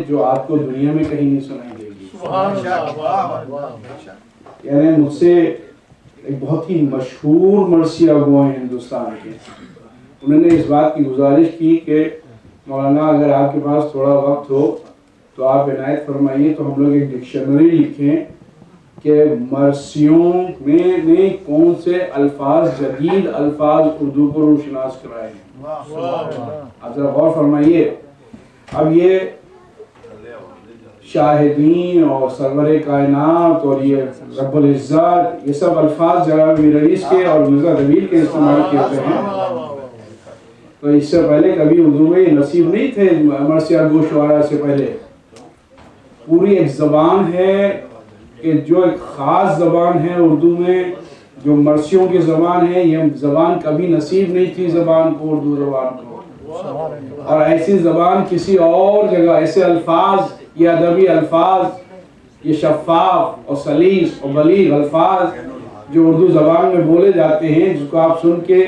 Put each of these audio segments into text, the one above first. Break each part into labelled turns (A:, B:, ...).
A: جو آپ کو دنیا میں کہیں نہیں سنائی دے گی. یعنی مجھ سے ایک بہت ہی مشہور مرثیہ گو ہیں ہندوستان کے، انہوں نے اس بات کی گزارش کی کہ مولانا اگر آپ کے پاس تھوڑا وقت ہو تو آپ عنایت فرمائیے تو ہم لوگ ایک ڈکشنری لکھیں کہ مرثیوں میں کون سے الفاظ، جدید الفاظ اردو کو روشناس کرائے ہیں. آپ ذرا غور فرمائیے. اب یہ شاہدین اور سرور کائنات اور یہ رب العزت، یہ سب الفاظ جناب میر انیس کے اور مرزا طویل کے استعمال کیے ہوئے ہیں. تو اس سے پہلے کبھی اردو میں نصیب نہیں تھے مرثیہ گو شعراء سے پہلے. پوری ایک زبان ہے کہ جو ایک خاص زبان ہے اردو میں، جو مرثیوں کی زبان ہے، یہ زبان کبھی نصیب نہیں تھی زبان کو، اردو زبان کو. اور ایسی زبان کسی اور جگہ، ایسے الفاظ، یہ ادبی الفاظ، یہ شفاف اور سلیس اور بلیغ الفاظ جو اردو زبان میں بولے جاتے ہیں، جس کو آپ سن کے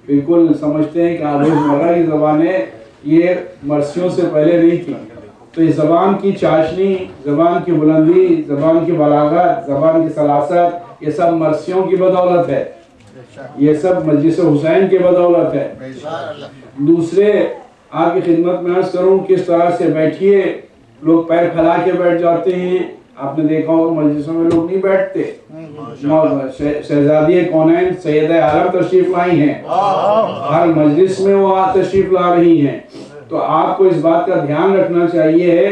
A: بالکل سمجھتے ہیں کہ روزمرہ کی زبان ہے، یہ مرثیوں سے پہلے نہیں تھی. تو اس زبان کی چاشنی، زبان کی بلندی، زبان کی بلاغت، زبان کی سلاست، یہ سب مرثیوں کی بدولت ہے، یہ سب مجلس حسین کی بدولت ہے. دوسرے آپ کی خدمت میں عرض کروں کس طرح سے بیٹھیے، لوگ پیر پھیلا کے بیٹھ جاتے ہیں. آپ نے دیکھا ہوگا مجلسوں میں لوگ نہیں بیٹھتے. شہزادی کونین سیدہ عالم تشریف لائی ہیں، ہر مجلس میں وہ تشریف لا رہی ہیں. تو آپ کو اس بات کا دھیان رکھنا چاہیے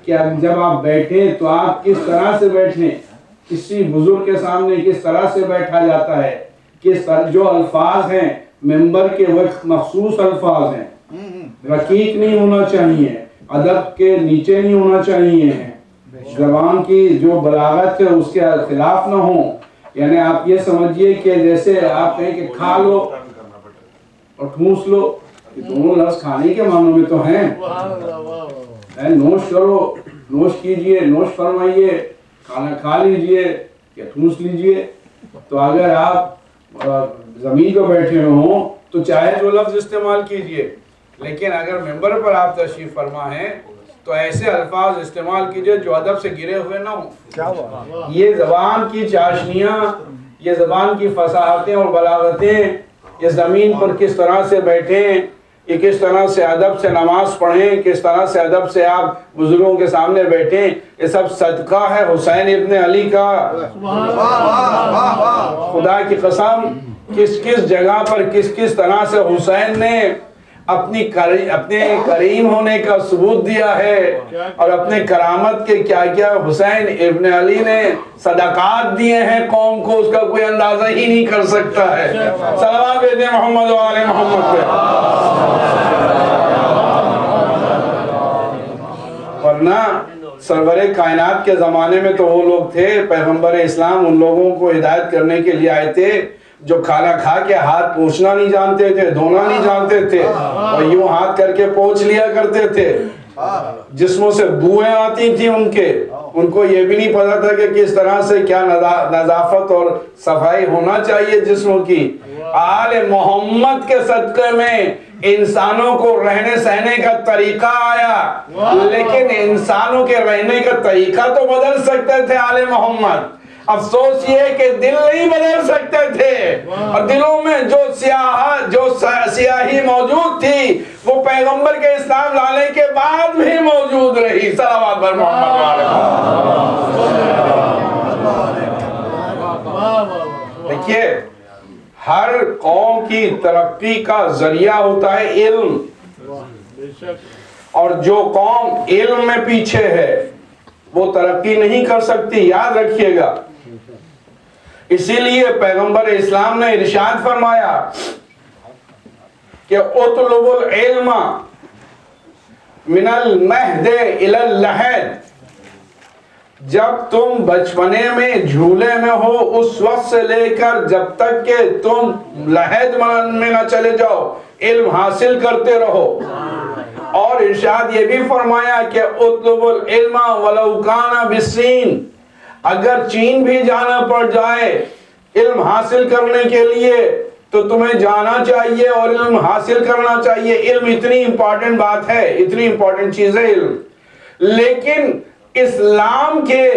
A: کہ جب آپ بیٹھیں تو آپ کس طرح سے بیٹھیں. کسی بزرگ کے سامنے کس طرح سے بیٹھا جاتا ہے، کس طرح جو الفاظ ہیں ممبر کے وقت مخصوص الفاظ ہیں، رقیق نہیں ہونا چاہیے، ادب کے نیچے نہیں ہونا چاہیے، زبان کی جو بلاغت ہے اس کے خلاف نہ ہو. یعنی آپ یہ سمجھیے کہ جیسے آپ کہیں کہ کھا لو اور ٹھوس لو، یہ دونوں لفظ کھانے کے معنوں میں تو ہیں. نوش کرو، نوش کیجئے، نوش فرمائیے، کھانا کھا لیجئے یا ٹھوس لیجئے. تو اگر آپ زمین پہ بیٹھے ہوں تو چاہے جو لفظ استعمال کیجئے، لیکن اگر ممبر پر آپ تشریف فرما ہیں تو ایسے الفاظ استعمال کیجئے جو ادب سے گرے ہوئے نہ ہوں. یہ زبان کی چاشنیاں، یہ زبان کی فصاحتیں اور بلاغتیں، یہ زمین پر کس طرح سے بیٹھیں، یہ کس طرح سے ادب سے نماز پڑھیں، کس طرح سے ادب سے آپ بزرگوں کے سامنے بیٹھیں، یہ سب صدقہ ہے حسین ابن علی کا. خدا کی قسم کس کس جگہ پر کس طرح سے حسین نے اپنے کریم ہونے کا ثبوت دیا ہے، اور اپنے کرامت کے کیا کیا حسین ابن علی نے صدقات دیے ہیں قوم کو، اس کا کوئی اندازہ ہی نہیں کر سکتا ہے. صلوات بھیجیں محمد و آل محمد پہ. ورنہ سرور کائنات کے زمانے میں تو وہ لوگ تھے، پیغمبر اسلام ان لوگوں کو ہدایت کرنے کے لیے آئے تھے جو کھانا کھا کے ہاتھ پوچھنا نہیں جانتے تھے، دھونا نہیں جانتے تھے، اور یوں ہاتھ کر کے پوچھ لیا کرتے تھے. جسموں سے بوئیں آتی تھی ان کو یہ بھی نہیں پتا تھا کہ کس طرح سے کیا نظافت اور صفائی ہونا چاہیے جسموں کی. آل محمد کے صدقے میں انسانوں کو رہنے سہنے کا طریقہ آیا، لیکن انسانوں کے رہنے کا طریقہ تو بدل سکتے تھے آل محمد. افسوس یہ کہ دل نہیں بدل سکتے تھے، اور دلوں میں جو سیاہی موجود تھی وہ پیغمبر کے اسلام لانے کے بعد بھی موجود رہی. صلوات بر محمد وعلیہ. دیکھیے ہر قوم کی ترقی کا ذریعہ ہوتا ہے علم، اور جو قوم علم میں پیچھے ہے وہ ترقی نہیں کر سکتی، یاد رکھیے گا. اسی لیے پیغمبر اسلام نے ارشاد فرمایا کہ اطلب العلم من المہد الی اللحد. جب تم بچپنے میں جھولے میں ہو اس وقت سے لے کر جب تک کہ تم لحد میں نہ چلے جاؤ، علم حاصل کرتے رہو. اور ارشاد یہ بھی فرمایا کہ اطلب العلم ولو کان بالصین. اگر چین بھی جانا پڑ جائے علم حاصل کرنے کے لیے تو تمہیں جانا چاہیے اور علم حاصل کرنا چاہیے. علم اتنی امپورٹنٹ بات ہے، اتنی امپورٹنٹ چیز ہے علم لیکن اسلام کے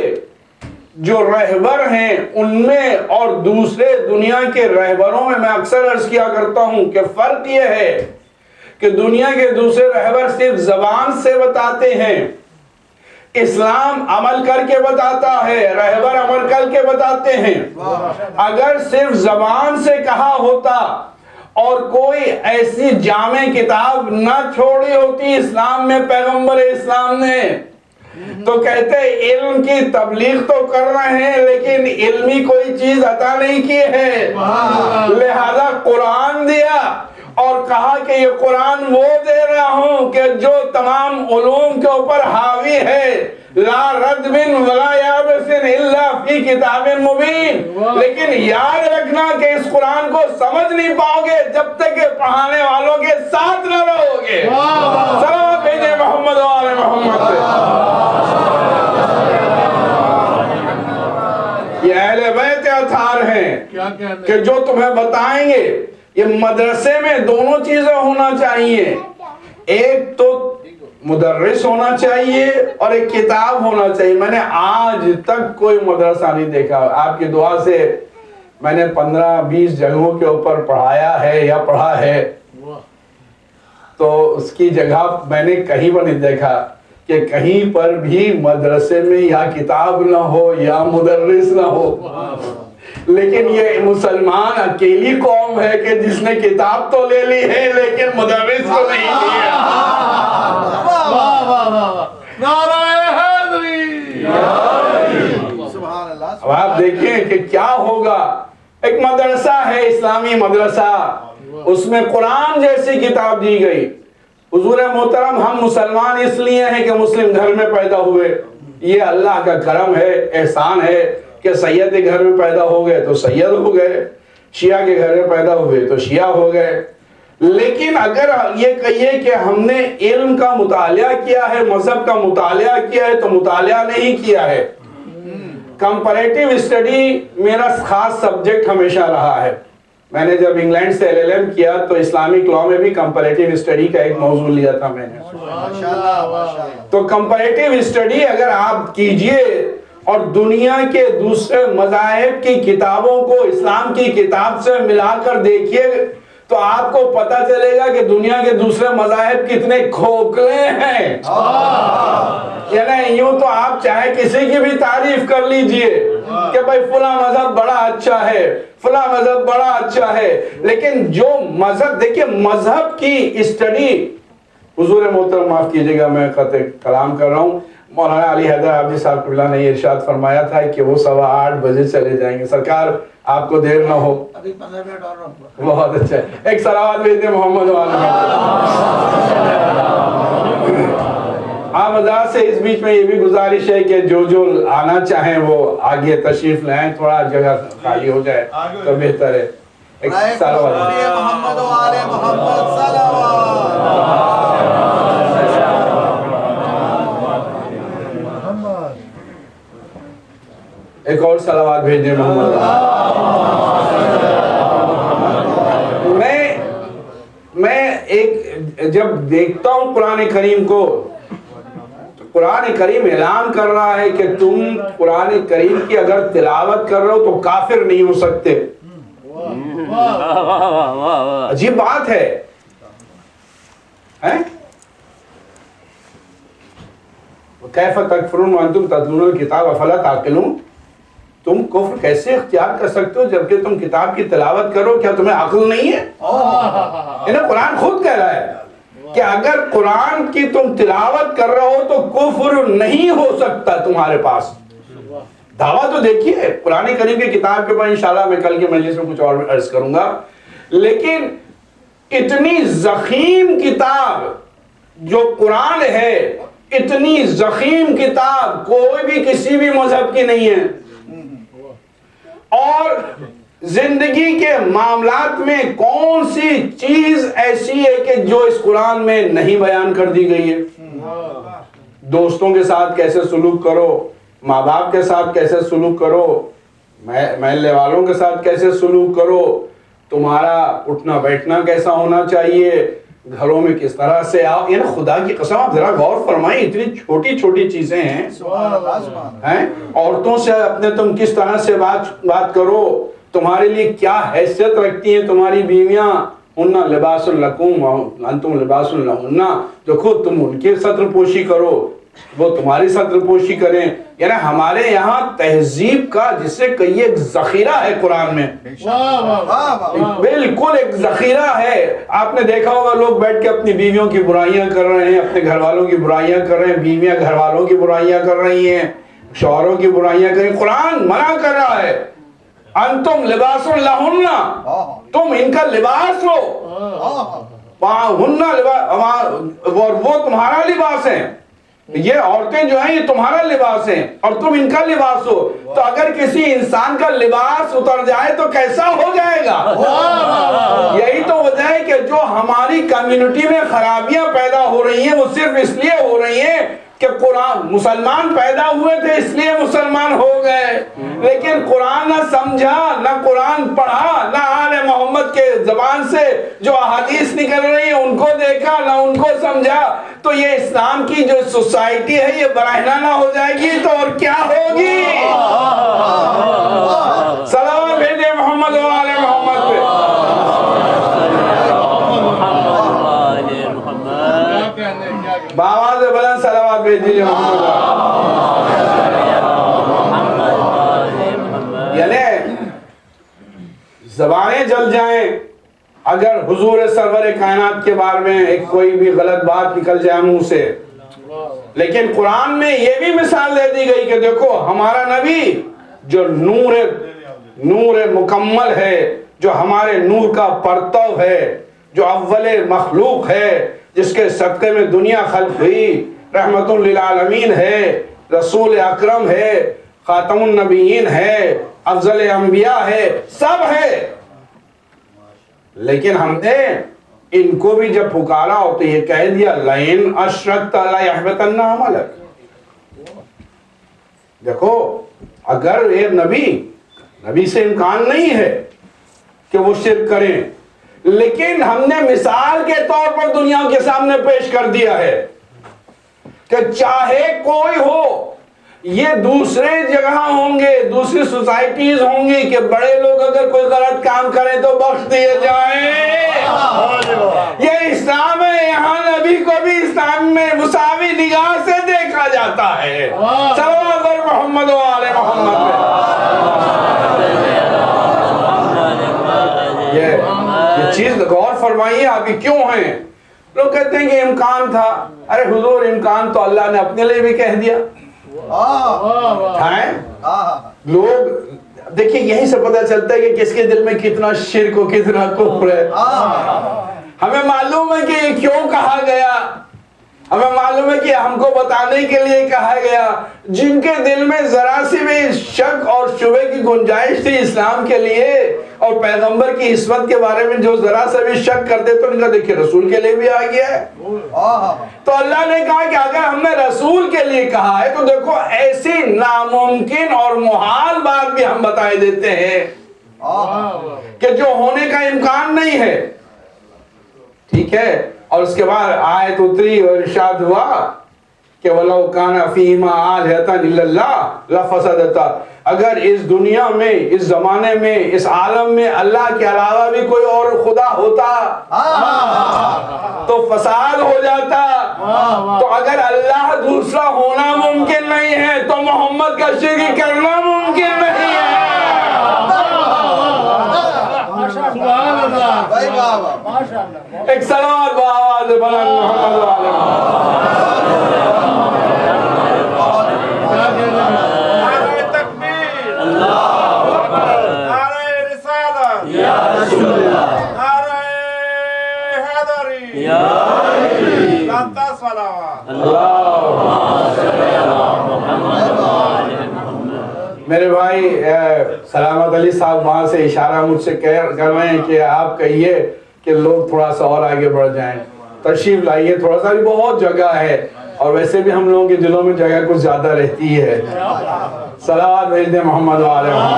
A: جو رہبر ہیں ان میں اور دوسرے دنیا کے رہبروں میں اکثر عرض کیا کرتا ہوں کہ فرق یہ ہے کہ دنیا کے دوسرے رہبر صرف زبان سے بتاتے ہیں، اسلام عمل کر کے بتاتا ہے، رہبر عمل کر کے بتاتے ہیں۔ اگر صرف زبان سے کہا ہوتا اور کوئی ایسی جامع کتاب نہ چھوڑی ہوتی اسلام میں پیغمبر اسلام نے، تو کہتے علم کی تبلیغ تو کر رہے ہیں لیکن علمی کوئی چیز عطا نہیں کی ہے، لہذا قرآن دیا اور کہا کہ یہ قرآن وہ دے رہا ہوں کہ جو تمام علوم کے اوپر حاوی ہے، لا رد من ولا یابس الا فی کتاب مبین۔ لیکن یاد رکھنا کہ اس قرآن کو سمجھ نہیں پاؤ گے جب تک کہ پڑھانے والوں کے ساتھ نہ رہو گے۔ صلوات بھیجے محمد و آل محمد پہ۔ یہ اہل بیت اطہار ہیں کہ جو تمہیں بتائیں گے۔ یہ مدرسے میں دونوں چیزیں ہونا چاہیے، ایک تو مدرس ہونا چاہیے اور ایک کتاب ہونا چاہیے۔ میں نے آج تک کوئی مدرسہ نہیں دیکھا، آپ کی دعا سے میں نے 15-20 جگہوں کے اوپر پڑھایا ہے یا پڑھا ہے، تو اس کی جگہ میں نے کہیں پر نہیں دیکھا کہ کہیں پر بھی مدرسے میں یا کتاب نہ ہو یا مدرس نہ ہو۔ لیکن یہ مسلمان اکیلی قوم ہے کہ جس نے کتاب تو لے لی ہے لیکن مدرس کو نہیں لیا۔ اب آپ دیکھیں کہ کیا ہوگا۔ ایک مدرسہ ہے، اسلامی مدرسہ، اس میں قرآن جیسی کتاب دی گئی۔ حضور محترم، ہم مسلمان اس لیے ہیں کہ مسلم گھر میں پیدا ہوئے، یہ اللہ کا کرم ہے، احسان ہے کہ سید کے گھر میں پیدا ہو گئے تو سید ہو گئے، شیعہ کے گھر میں پیدا ہوئے تو شیعہ ہو گئے۔ لیکن اگر یہ کہیے کہ ہم نے علم کا مطالعہ کیا ہے، مذہب کا مطالعہ کیا ہے، تو مطالعہ نہیں کیا ہے۔ کمپریٹیو اسٹڈی میرا خاص سبجیکٹ ہمیشہ رہا ہے۔ میں نے جب انگلینڈ سے LLM کیا تو اسلامک لاء میں بھی کمپریٹیو اسٹڈی کا ایک موضوع لیا تھا میں نے۔ تو کمپریٹیو اسٹڈی اگر آپ کیجئے اور دنیا کے دوسرے مذاہب کی کتابوں کو اسلام کی کتاب سے ملا کر دیکھیے تو آپ کو پتا چلے گا کہ دنیا کے دوسرے مذاہب کتنے کھوکھلے ہیں۔ یعنی یوں تو آپ چاہے کسی کی بھی تعریف کر لیجئے کہ بھائی فلاں مذہب بڑا اچھا ہے، فلاں مذہب بڑا اچھا ہے، لیکن جو مذہب، دیکھیے مذہب کی اسٹڈی، حضور محترم معاف کیجئے گا میں قطع کلام کر رہا ہوں، مولانا علی حیدر عابدی صاحب قبلہ نے یہ ارشاد فرمایا تھا کہ وہ 8:15 بجے چلے جائیں گے، سرکار آپ کو دیر نہ ہو۔
B: ابھی 15 منٹ اور رہوں۔
A: بہت اچھا ہے، ایک صلوات بھیج دیں محمد و آل محمد۔ آپ حضرات سے اس بیچ میں یہ بھی گزارش ہے کہ جو جو آنا چاہیں وہ آگے تشریف لائیں، تھوڑا جگہ خالی ہو جائے تو بہتر ہے۔ ایک صلوات
B: محمد و آل محمد صلوات۔
A: ایک اور صلوات بھیجیں محمد۔ میں ایک جب دیکھتا ہوں قرآن کریم کو، قرآن کریم اعلان کر رہا ہے کہ تم قرآن کریم کی اگر تلاوت کر رہے ہو تو کافر نہیں ہو سکتے۔ عجیب بات ہے۔ کیف تکفرون وانتم تتلون الکتاب افلا تعقلون، تم کفر کیسے اختیار کر سکتے ہو جبکہ تم کتاب کی تلاوت کرو، کیا تمہیں عقل نہیں ہے؟ انہیں قرآن خود کہہ رہا ہے کہ اگر قرآن کی تم تلاوت کر رہے ہو تو کفر نہیں ہو سکتا تمہارے پاس۔ دعویٰ تو دیکھیے قرآن کریم کی کتاب کے اوپر انشاءاللہ میں کل کے مجلس میں کچھ اور عرض کروں گا، لیکن اتنی ضخیم کتاب جو قرآن ہے، اتنی ضخیم کتاب کوئی بھی کسی بھی مذہب کی نہیں ہے، اور زندگی کے معاملات میں کون سی چیز ایسی ہے کہ جو اس قرآن میں نہیں بیان کر دی گئی ہے؟ دوستوں کے ساتھ کیسے سلوک کرو، ماں باپ کے ساتھ کیسے سلوک کرو، محلے والوں کے ساتھ کیسے سلوک کرو، تمہارا اٹھنا بیٹھنا کیسا ہونا چاہیے، گھروں میں کس طرح سے آپ، یہ نا خدا کی قسم آپ ذرا غور فرمائیں، اتنی چھوٹی چھوٹی چیزیں ہیں. عورتوں سے اپنے تم کس طرح سے بات کرو، تمہارے لیے کیا حیثیت رکھتی ہیں تمہاری بیویاں. انہا لباس لکم انتم لباس لہن، دیکھو تم ان کے ستر پوشی کرو، وہ تمہاری ستر پوشی کریں. یعنی ہمارے یہاں تہذیب کا جسے کہیے ایک ذخیرہ ہے قرآن میں، بالکل ایک ذخیرہ ہے. آپ نے دیکھا ہوگا لوگ بیٹھ کے اپنی بیویوں کی برائیاں کر رہے ہیں، اپنے گھر والوں کی برائیاں کر رہے ہیں، بیویاں گھر والوں کی برائیاں کر رہی ہیں، شوہروں کی برائیاں کر رہی ہیں. قرآن منع کر رہا ہے انتم لباس لہن، تم ان کا لباس ہو، اور وہ تمہارا لباس ہے. یہ عورتیں جو ہیں یہ تمہارا لباس ہیں اور تم ان کا لباس ہو. تو اگر کسی انسان کا لباس اتر جائے تو کیسا ہو جائے گا؟ یہی تو وجہ ہے کہ جو ہماری کمیونٹی میں خرابیاں پیدا ہو رہی ہیں وہ صرف اس لیے ہو رہی ہیں کہ قرآن، مسلمان پیدا ہوئے تھے اس لیے مسلمان ہو گئے، لیکن قرآن نہ سمجھا، نہ قرآن پڑھا، نہ آل محمد کے زبان سے جو احادیث نکل رہی ہیں ان کو دیکھا، نہ ان کو سمجھا. تو یہ اسلام کی جو سوسائٹی ہے یہ برہنہ ہو جائے گی تو اور کیا ہوگی؟ صلوات بھیجے محمد و آل محمد پہ. بآواز بلند صلوات بھیجیے محمد. یعنی زبانیں جل جائیں اگر حضور سرور کائنات کے بارے میں ایک کوئی بھی غلط بات نکل جائے منہ سے. لیکن قرآن میں یہ بھی مثال دے دی گئی کہ دیکھو ہمارا نبی جو نور مکمل ہے، جو ہمارے نور کا پرتو ہے، جو اول مخلوق ہے، جس کے صدقے میں دنیا خلق ہوئی، رحمت للعالمین ہے، رسول اکرم ہے، خاتم النبیین ہے، افضل انبیاء ہے، سب ہے. لیکن ہم نے ان کو بھی جب پکارا ہو تو یہ کہہ دیا لئن اشرکت لیحبطن عملک. دیکھو اگر یہ نبی سے امکان نہیں ہے کہ وہ شرک کریں، لیکن ہم نے مثال کے طور پر دنیا کے سامنے پیش کر دیا ہے کہ چاہے کوئی ہو، یہ دوسرے جگہ ہوں گے، دوسری سوسائٹیز ہوں گی کہ بڑے لوگ اگر کوئی غلط کام کریں تو بخش دیے جائیں. یہ اسلام ہے، یہاں نبی کو بھی اسلام میں مساوی نگاہ سے دیکھا جاتا ہے. صلوات محمد و آل محمد پہ. یہ چیز غور فرمائیے آپ یہ کیوں ہیں؟ لوگ کہتے ہیں کہ امکان تھا. ارے حضور امکان تو اللہ نے اپنے لیے بھی کہہ دیا. لوگ دیکھیں یہیں سے پتہ چلتا ہے کہ کس کے دل میں کتنا شرک و کتنا کفر ہے. ہمیں معلوم ہے کہ یہ کیوں کہا گیا، ہمیں معلوم ہے کہ ہم کو بتانے کے لیے کہا گیا. جن کے دل میں ذرا سی بھی شک اور شبہ کی گنجائش تھی اسلام کے لیے اور پیغمبر کی عصمت کے بارے میں جو ذرا سا بھی شک کرتے تو ان کا دیکھیں رسول کے لیے بھی آ گیا ہے. تو اللہ نے کہا کہ اگر ہم نے رسول کے لیے کہا ہے تو دیکھو ایسی ناممکن اور محال بات بھی ہم بتائے دیتے ہیں کہ جو ہونے کا امکان نہیں ہے. ٹھیک ہے. اور اس کے بعد آیت اتری اور ارشاد ہوا کہ وَلَوْ كَانَ فِيهِمَا آلِهَةً إِلَّا اللَّهُ لَفَسَدَتَا. اگر اس دنیا میں، اس زمانے میں، اس عالم میں اللہ کے علاوہ بھی کوئی اور خدا ہوتا تو فساد ہو جاتا. تو اگر اللہ دوسرا ہونا ممکن نہیں ہے تو محمد کا شرک کرنا ممکن نہیں ہے. ایک صلوات بآواز بلند محمد والے. نعرہ تکبیر، اللہ اکبر، نعرہ رسالت، یا رسول اللہ، نعرہ حیدری، یا علی، لانتا صلوات، اللہم صلی علی محمد. میرے بھائی سلامت علی صاحب وہاں سے اشارہ مجھ سے کر رہے ہیں کہ آپ کہیے کہ لوگ تھوڑا سا اور آگے بڑھ جائیں. تشریف لائیے، تھوڑا سا بھی بہت جگہ ہے اور ویسے بھی ہم لوگوں کے دلوں میں جگہ کچھ زیادہ رہتی ہے. صلوات بھیج دیں محمد و آل محمد.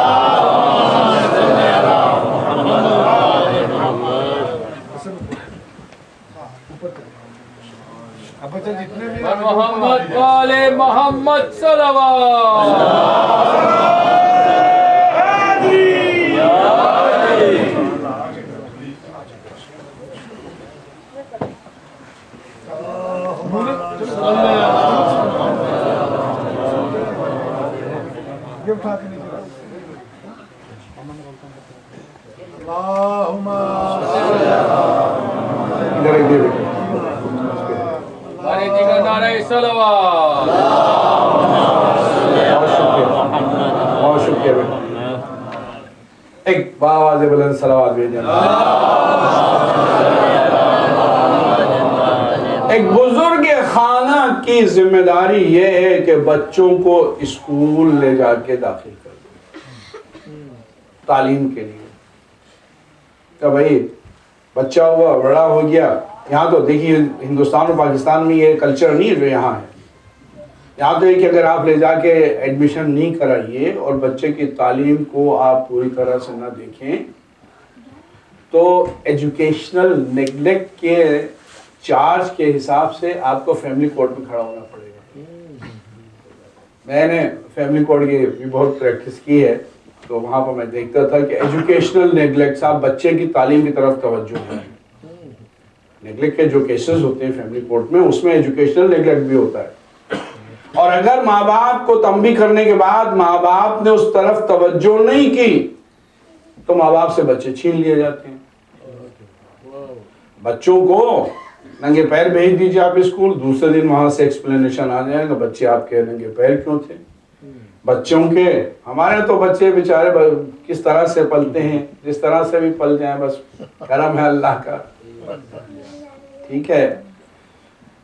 C: محمد والے محمد صلوات. ہمارے دیگر نعرہ صلوات.
A: بہت شکریہ بیٹا. ایک باواز بلند صلوات بھیجنا. ایک بزرگ خانہ کی ذمہ داری یہ ہے کہ بچوں کو اسکول لے جا کے داخل کر دیں تعلیم کے لیے. کہ بھائی بچہ ہوا بڑا ہو گیا. یہاں تو دیکھیے ہندوستان اور پاکستان میں یہ کلچر نہیں ہے جو یہاں ہے. یہاں تو ہے کہ اگر آپ لے جا کے ایڈمیشن نہیں کرائیے اور بچے کی تعلیم کو آپ پوری طرح سے نہ دیکھیں تو ایجوکیشنل نیگلیکٹ کے چارج کے حساب سے آپ کو فیملی کورٹ میں کھڑا ہونا پڑے گا. میں نے فیملی کورٹ کی بھی بہت پریکٹس کی ہے تو وہاں پر میں دیکھتا تھا کہ ایجوکیشنل نیگلیکٹ صاحب بچے کی تعلیم کی طرف توجہ ہے. نیگلیکٹ کے جو کیسز ہوتے ہیں فیملی کورٹ میں اس میں ایجوکیشنل نیگلیکٹ بھی ہوتا ہے. اور اگر ماں باپ کو تنبیہ کرنے کے بعد ماں باپ نے اس طرف توجہ نہیں کی تو ماں باپ سے بچے چھین لیے جاتے ہیں. بچوں کو ننگے پیر بھیج دیجیے آپ اسکول, دوسرے دن وہاں سے ایکسپلینیشن آ جائے گا بچے آپ کے ننگے پیر کیوں تھے. بچوں کے ہمارے تو بچے بیچارے کس طرح سے پلتے ہیں, جس طرح سے بھی پل جائیں بس کرم ہے اللہ کا. ٹھیک ہے,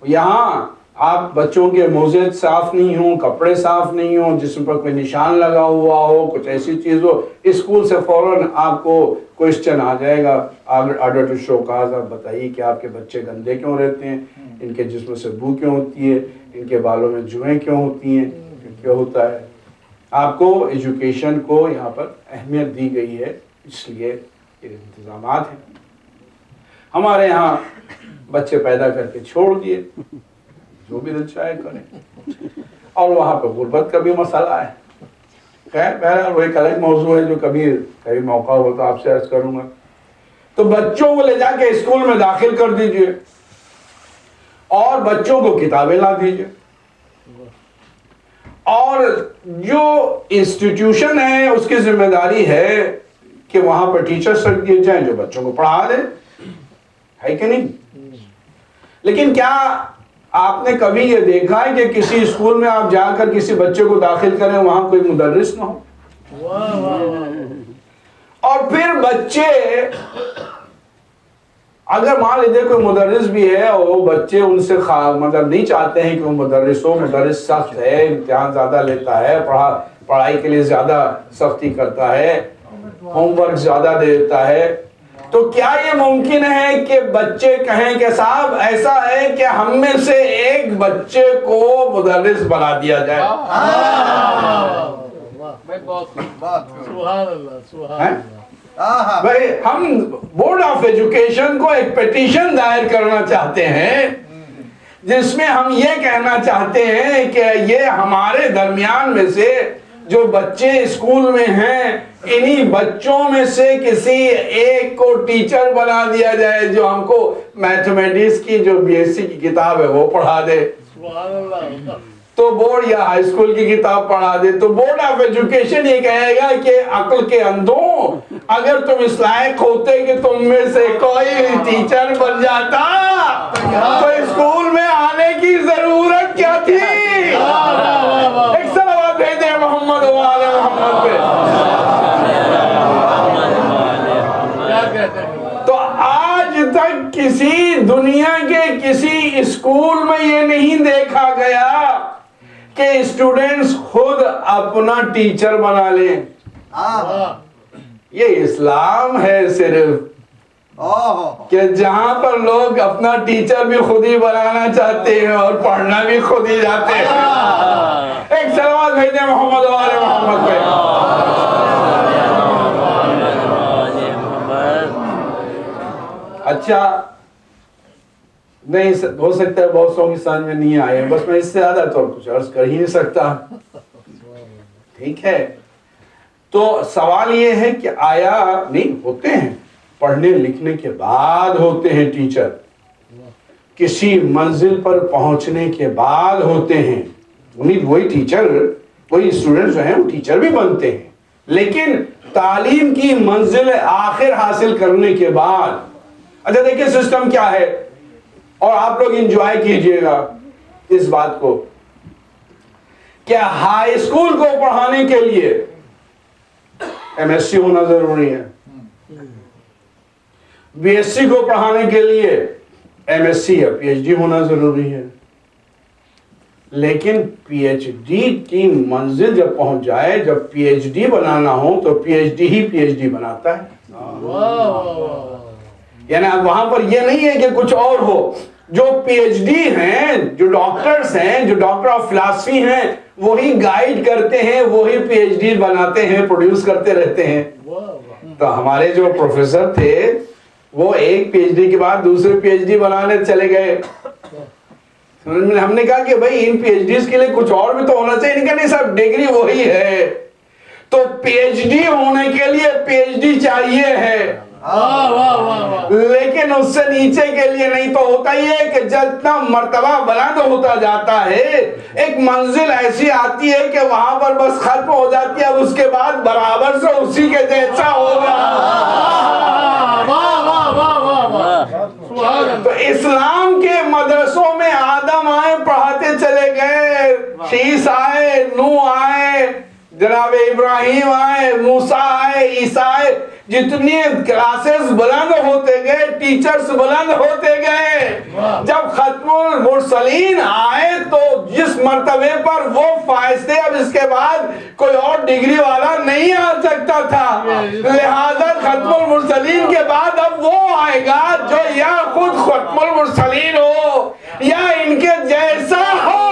A: یہاں آپ بچوں کے موزے صاف نہیں ہوں, کپڑے صاف نہیں ہوں, جسم پر کوئی نشان لگا ہوا ہو, کچھ ایسی چیز ہو, اسکول سے فوراً آپ کو کوئسچن آ جائے گا, آرڈر ٹو شو کاز. آپ بتائیے کہ آپ کے بچے گندے کیوں رہتے ہیں, ان کے جسم سے بو کیوں ہوتی ہے, ان کے بالوں میں جوئیں کیوں ہوتی ہیں, کیوں ہوتا ہے. آپ کو ایجوکیشن کو یہاں پر اہمیت دی گئی ہے, اس لیے یہ انتظامات ہیں. ہمارے یہاں بچے پیدا کر کے چھوڑ دیے, جو بھی دل چاہے کریں, اور وہاں پہ غربت کا بھی مسئلہ ہے. خیر بہرحال وہ ایک الگ موضوع ہے جو کبھی موقع ہو تو آپ سے عرض کروں گا. تو بچوں کو لے جا کے اسکول میں داخل کر دیجئے اور بچوں کو کتابیں لا دیجئے, اور جو انسٹیٹیوشن ہے اس کی ذمہ داری ہے کہ وہاں پر ٹیچرز رکھ دیے جائیں جو بچوں کو پڑھا دیں, ہے کہ نہیں. لیکن کیا آپ نے کبھی یہ دیکھا ہے کہ کسی اسکول میں آپ جا کر کسی بچے کو داخل کریں وہاں کوئی مدرس نہ ہو؟ اور پھر بچے اگر مان لیجیے کوئی مدرس بھی ہے اور وہ بچے ان سے مطلب نہیں چاہتے ہیں کہ وہ مدرس ہو, مدرس سخت ہے, امتحان زیادہ لیتا ہے, پڑھائی کے لیے زیادہ سختی کرتا ہے, ہوم ورک زیادہ دیتا ہے, تو کیا یہ ممکن ہے کہ بچے کہیں کہ صاحب ایسا ہے کہ ہم میں سے ایک بچے کو مدرس بنا دیا جائے؟ بھائی ہم بورڈ آف ایجوکیشن کو ایک پیٹیشن دائر کرنا چاہتے ہیں جس میں ہم یہ کہنا چاہتے ہیں کہ یہ ہمارے درمیان میں سے جو بچے اسکول میں ہیں انہی بچوں میں سے کسی ایک کو ٹیچر بنا دیا جائے جو ہم کو میتھمیٹکس کی جو بی ایس سی کی کتاب ہے وہ پڑھا دے, تو بورڈ یا ہائی اسکول کی کتاب پڑھا دے. تو بورڈ آف ایجوکیشن یہ کہے گا کہ عقل کے اندھوں, اگر تم اس لائق ہوتے کہ تم میں سے کوئی ٹیچر بن جاتا تو اسکول میں آنے کی ضرورت کیا تھی. ایک صلوات بھیجیں محمد و آل محمد پہ. تو آج تک کسی دنیا کے کسی اسکول میں یہ نہیں دیکھا گیا کہ اسٹوڈنٹس خود اپنا ٹیچر بنا لیں. یہ اسلام ہے صرف کہ جہاں پر لوگ اپنا ٹیچر بھی خود ہی بنانا چاہتے ہیں اور پڑھنا بھی خود ہی جاتے ہیں. ایک صلوات بھیجیں محمد و آل محمد پہ. اچھا نہیں ہو سکتا ہے بہت سو کی سمجھ میں نہیں آئے، بس میں اس سے زیادہ تو کچھ عرض کر ہی نہیں سکتا. ٹھیک ہے، تو سوال یہ ہے کہ آیا نہیں ہوتے ہیں پڑھنے لکھنے کے بعد ہوتے ہیں ٹیچر، کسی منزل پر پہنچنے کے بعد ہوتے ہیں. وہی ٹیچر، وہی اسٹوڈنٹ جو ہیں وہ ٹیچر بھی بنتے ہیں، لیکن تعلیم کی منزل آخر حاصل کرنے کے بعد. اچھا دیکھیں سسٹم کیا ہے، اور آپ لوگ انجوائے کیجئے گا اس بات کو، کہ ہائی اسکول کو پڑھانے کے لیے ایم ایس سی ہونا ضروری ہے، بی ایس سی کو پڑھانے کے لیے ایم ایس سی یا پی ایچ ڈی ہونا ضروری ہے. لیکن پی ایچ ڈی کی منزل جب پہنچ جائے، جب پی ایچ ڈی بنانا ہو تو پی ایچ ڈی ہی پی ایچ ڈی بناتا ہے. یعنی اب وہاں پر یہ نہیں ہے کہ کچھ اور ہو. جو پی ایچ ڈی ہیں، جو ڈاکٹرز ہیں، جو ڈاکٹر آف فلاسفی ہیں، وہی گائیڈ کرتے ہیں، وہی پی ایچ ڈی بناتے ہیں، پروڈیوس کرتے رہتے ہیں. تو ہمارے جو پروفیسر تھے وہ ایک پی ایچ ڈی کے بعد دوسرے پی ایچ ڈی بنانے چلے گئے. ہم نے کہا کہ بھائی ان پی ایچ ڈیز کے لیے کچھ اور بھی تو ہونا چاہیے. نہیں کہا نہیں صاحب ڈگری وہی ہے. تو پی ایچ ڈی ہونے کے لیے پی ایچ ڈی چاہیے ہے، لیکن اس سے نیچے کے لیے نہیں. تو ہوتا ہی ہے کہ جتنا مرتبہ بلند ہوتا جاتا ہے ایک منزل ایسی آتی ہے کہ وہاں پر بس ختم ہو جاتی ہے، اب اس کے بعد برابر سے اسی کے جیسا ہوگا. تو اسلام کے مدرسوں میں آدم آئے پڑھاتے چلے گئے، شیس آئے، نوح آئے، جناب ابراہیم آئے، موسیٰ آئے، عیسیٰ آئے. جتنی کلاسز بلند ہوتے گئے، ٹیچرز بلند ہوتے گئے. جب ختم المرسلین آئے تو جس مرتبے پر وہ فائز تھے، اب اس کے بعد کوئی اور ڈگری والا نہیں آ سکتا تھا. لہذا ختم المرسلین کے بعد اب وہ آئے گا جو یا خود ختم المرسلین ہو یا ان کے جیسا ہو.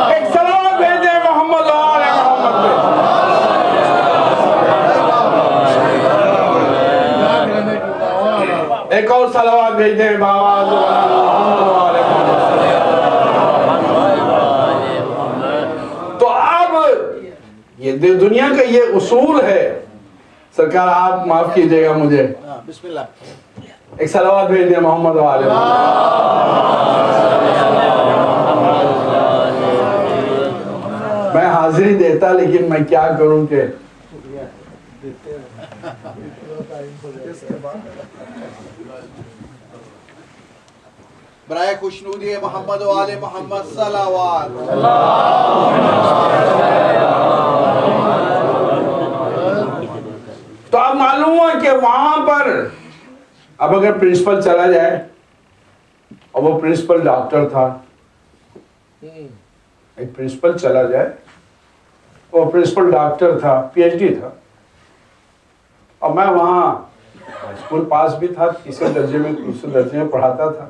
A: ایک سلام بھیجے محمد و آل محمد پہ. ایک اور صلوات بھیج دیں بابا. تو اب یہ دنیا کا یہ اصول ہے. سرکار آپ معاف کیجئے گا مجھے،
B: بسم اللہ.
A: ایک صلوات بھیج دیں محمد و آل محمد. میں حاضری دیتا لیکن میں کیا کروں کہ
B: برائے خوشنودی محمد و آل محمد صلوات.
A: تو اب معلوم ہوا کہ وہاں پر اب اگر پرنسپل چلا جائے، اور وہ پرنسپل ڈاکٹر تھا، ایک پرنسپل چلا جائے، وہ پرنسپل ڈاکٹر تھا، پی ایچ ڈی تھا، اور میں وہاں اسکول پاس بھی تھا، تیسرے درجے میں پڑھاتا تھا.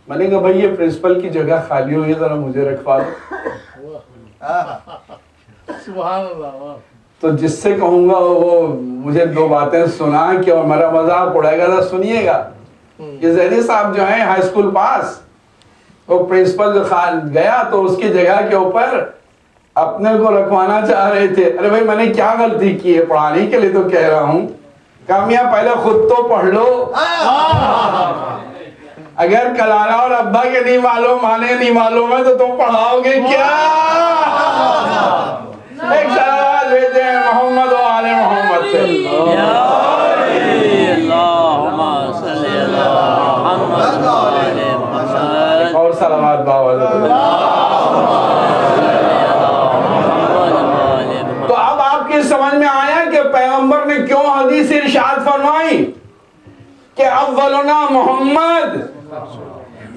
A: میں نے کہا بھائی یہ پرنسپل کی جگہ خالی ہوئی ہے، ذرا مجھے رکھوا دو.
B: سبحان اللہ.
A: تو جس سے کہوں گا وہ مجھے دو باتیں سنا کہ اور میرا مذاق اڑائے گا. ذرا سنیے گا. یہ زہری صاحب جو ہیں ہائی اسکول پاس، وہ پرنسپل جو گیا تو اس کی جگہ کے اوپر اپنے کو رکھوانا چاہ رہے تھے. ارے بھائی میں نے کیا غلطی کی ہے؟ پڑھانے کے لیے تو کہہ رہا ہوں. کامیاب پہلے خود تو پڑھ لو. اگر کلالا اور ابا کے نہیں معلوم، آنے نہیں معلوم ہے تو تم پڑھاؤ گے کیا؟ ایک صلوات بھیجیں محمد و آل محمد سے. اور صلوات باوا. تو اب آپ کی سمجھ میں آیا کہ پیغمبر نے کیوں حدیث ارشاد فرمائی کہ اولنا محمد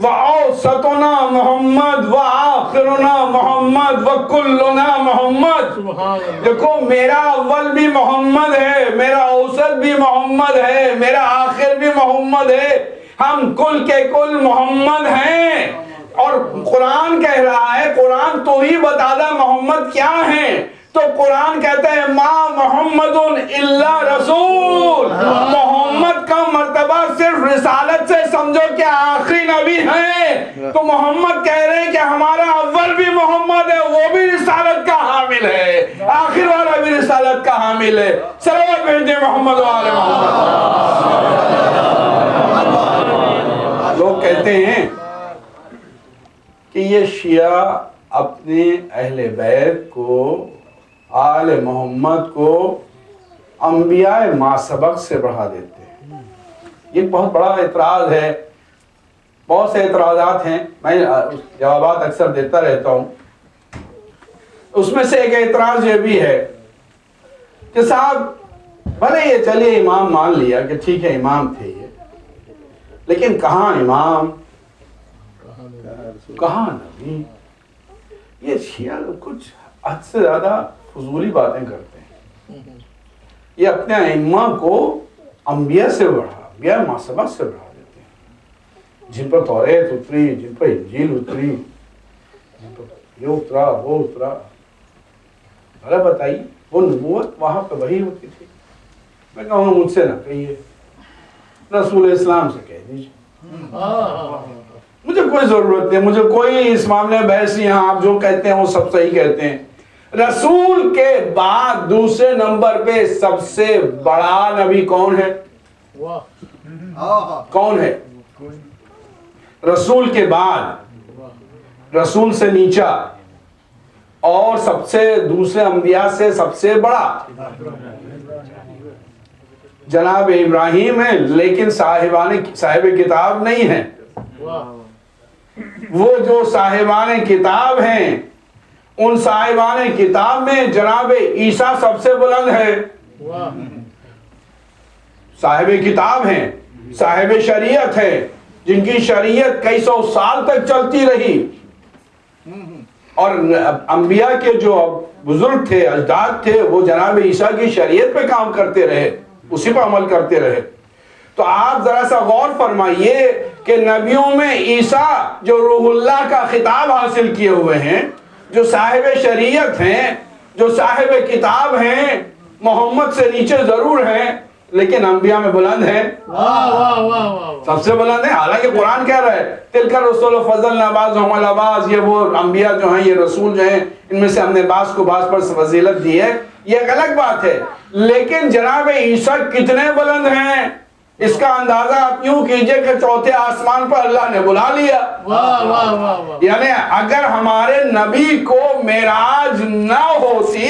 A: وَأَوْسَطُنَا محمد وَآخِرُنَا محمد وَكُلُّنَا محمد. دیکھو میرا اول بھی محمد ہے، میرا اوسط بھی محمد ہے، میرا آخر بھی محمد ہے. ہم کل کے کل محمد ہیں. اور قرآن کہہ رہا ہے، قرآن تو ہی بتا دا محمد کیا ہیں. تو قرآن کہتا ہے ما محمد الا رسول، محمد کا مرتبہ صرف رسالت سے سمجھو کہ آخری نبی ہیں. تو محمد کہہ رہے ہیں کہ ہمارا اول بھی محمد ہے، وہ بھی رسالت کا حامل ہے، آخر والا بھی رسالت کا حامل ہے. صلوات بھیج دیں محمد و آل محمد. لوگ کہتے ہیں کہ یہ شیعہ اپنے اہل بیت کو، آل محمد کو انبیاء ما سبق سے بڑھا دیتے ہیں. یہ بہت بڑا اعتراض ہے. بہت سے اعتراضات ہیں، میں جوابات اکثر دیتا رہتا ہوں. اس میں سے ایک اعتراض یہ بھی ہے کہ صاحب بھلے یہ چلیے امام مان لیا کہ ٹھیک ہے امام تھے یہ، لیکن کہاں امام کہاں نبی؟ یہ شیعہ کچھ حد سے زیادہ فضولی باتیں کرتے ہیں. یہ اپنے ائمہ کو انبیاء سے بڑھا، انبیاء ما سبق سے بڑھا دیتے ہیں. جن پر توریت اتری، جن پر انجیل اتری، جن پر یہ اترا وہ اترا. بھلا بتائیے وہ نبوت وہاں پہ وہی ہوتی تھی؟ میں کہوں مجھ سے نہ کہیے، رسول اسلام سے کہہ دیجیے. مجھے کوئی ضرورت نہیں، مجھے کوئی اس معاملے میں بحث نہیں. آپ جو کہتے ہیں وہ سب صحیح کہتے ہیں. رسول کے بعد دوسرے نمبر پہ سب سے بڑا نبی کون ہے؟ کون ہے؟ رسول کے بعد، رسول سے نیچا اور سب سے دوسرے انبیاء سے سب سے بڑا جناب ابراہیم ہے، لیکن صاحب کتاب نہیں ہے. وہ جو صاحبان کتاب ہیں ان صاحبان کتاب میں جناب عیسیٰ سب سے بلند ہے. صاحب کتاب ہیں، صاحب شریعت ہے، جن کی شریعت کئی سو سال تک چلتی رہی. اور انبیاء کے جو بزرگ تھے، اجداد تھے، وہ جناب عیسیٰ کی شریعت پہ کام کرتے رہے، اسی پہ عمل کرتے رہے. تو آپ ذرا سا غور فرمائیے کہ نبیوں میں عیسیٰ جو روح اللہ کا خطاب حاصل کیے ہوئے ہیں، جو صاحب شریعت ہیں، جو صاحب کتاب ہیں، محمد سے نیچے ضرور ہیں لیکن انبیاء میں بلند ہیں، سب سے بلند ہیں. حالانکہ قرآن کہہ رہا ہے تلک الرسل فضلنا بعضهم علی بعض، یہ وہ انبیاء جو ہیں، یہ رسول جو ہیں، ان میں سے ہم نے بعض کو بعض پر فضیلت دی ہے. یہ ایک الگ بات ہے. لیکن جناب عیسیٰ کتنے بلند ہیں اس کا اندازہ آپ یوں کیجئے کہ چوتھے آسمان پر اللہ نے بلا لیا. یعنی اگر ہمارے نبی کو معراج نہ ہوتی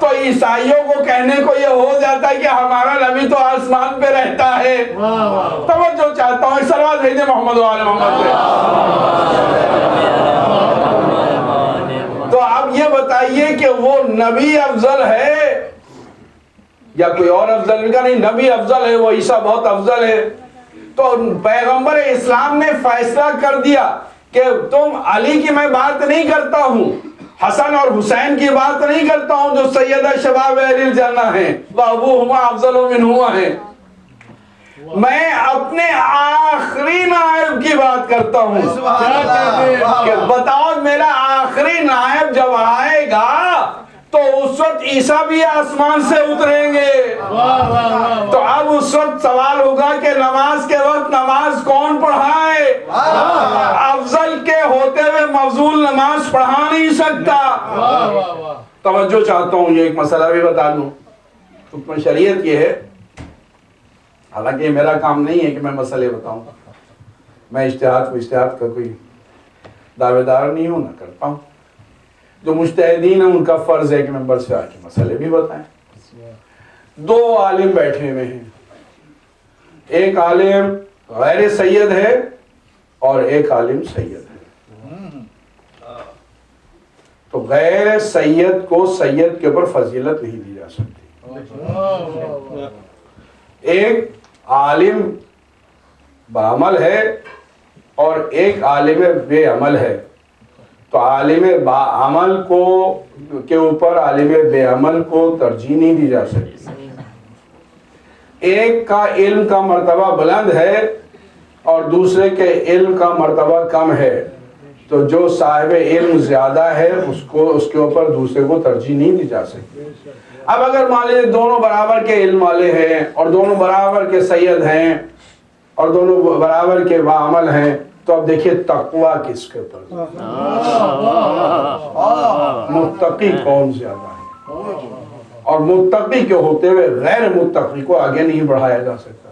A: تو عیسائیوں کو کہنے کو یہ ہو جاتا ہے کہ ہمارا نبی تو آسمان پہ رہتا ہے. توجہ چاہتا ہوں، صلوات بھیجیں محمد و آل محمد پہ. تو آپ یہ بتائیے کہ وہ نبی افضل ہے یا کوئی اور افضل کا؟ نہیں، نبی افضل ہے، وہ عیسیٰ بہت افضل ہے. تو پیغمبر اسلام نے فیصلہ کر دیا کہ تم علی کی میں بات نہیں کرتا ہوں، حسن اور حسین کی بات نہیں کرتا ہوں جو سیدہ شباب اہل الجنہ ہیں، وابوہما افضل منہما ہیں. میں اپنے آخری نائب کی بات کرتا ہوں کہ بتاؤ میرا آخری نائب جب آئے گا تو اس وقت عیسیٰ بھی آسمان سے اتریں گے. تو اب اس وقت سوال ہوگا کہ نماز کے وقت نماز کون پڑھائے؟ افضل کے ہوتے ہوئے مفضول نماز پڑھا نہیں سکتا. توجہ چاہتا ہوں، یہ ایک مسئلہ بھی بتا دوں. حکم شریعت یہ ہے، حالانکہ یہ میرا کام نہیں ہے کہ میں مسئلے بتاؤں، میں اجتہاد کا کوئی دعوے دار نہیں ہوں، نہ کرتا ہوں. جو مجتہدین ہیں ان کا فرض ہے کہ ممبر سے آ کے مسئلے بھی بتائیں. دو عالم بیٹھے ہوئے ہیں، ایک عالم غیر سید ہے اور ایک عالم سید ہے. تو غیر سید کو سید کے اوپر فضیلت نہیں دی جا سکتی. ایک عالم بعمل ہے اور ایک عالم بے عمل ہے. تو عالم بعمل کو کے اوپر عالم بے عمل کو ترجیح نہیں دی جا سکتی. ایک کا علم کا مرتبہ بلند ہے اور دوسرے کے علم کا مرتبہ کم ہے. تو جو صاحب علم زیادہ ہے اس کے اوپر دوسرے کو ترجیح نہیں دی جا سکتی۔ اب اگر مان لیجیے دونوں برابر کے علم والے ہیں اور دونوں برابر کے سید ہیں اور دونوں برابر کے باعمل ہیں، تو اب دیکھیے تقویٰ کس کے اوپر، متقی کون زیادہ ہے، اور متقی کے ہوتے ہوئے غیر متقی کو آگے نہیں بڑھایا جا سکتا۔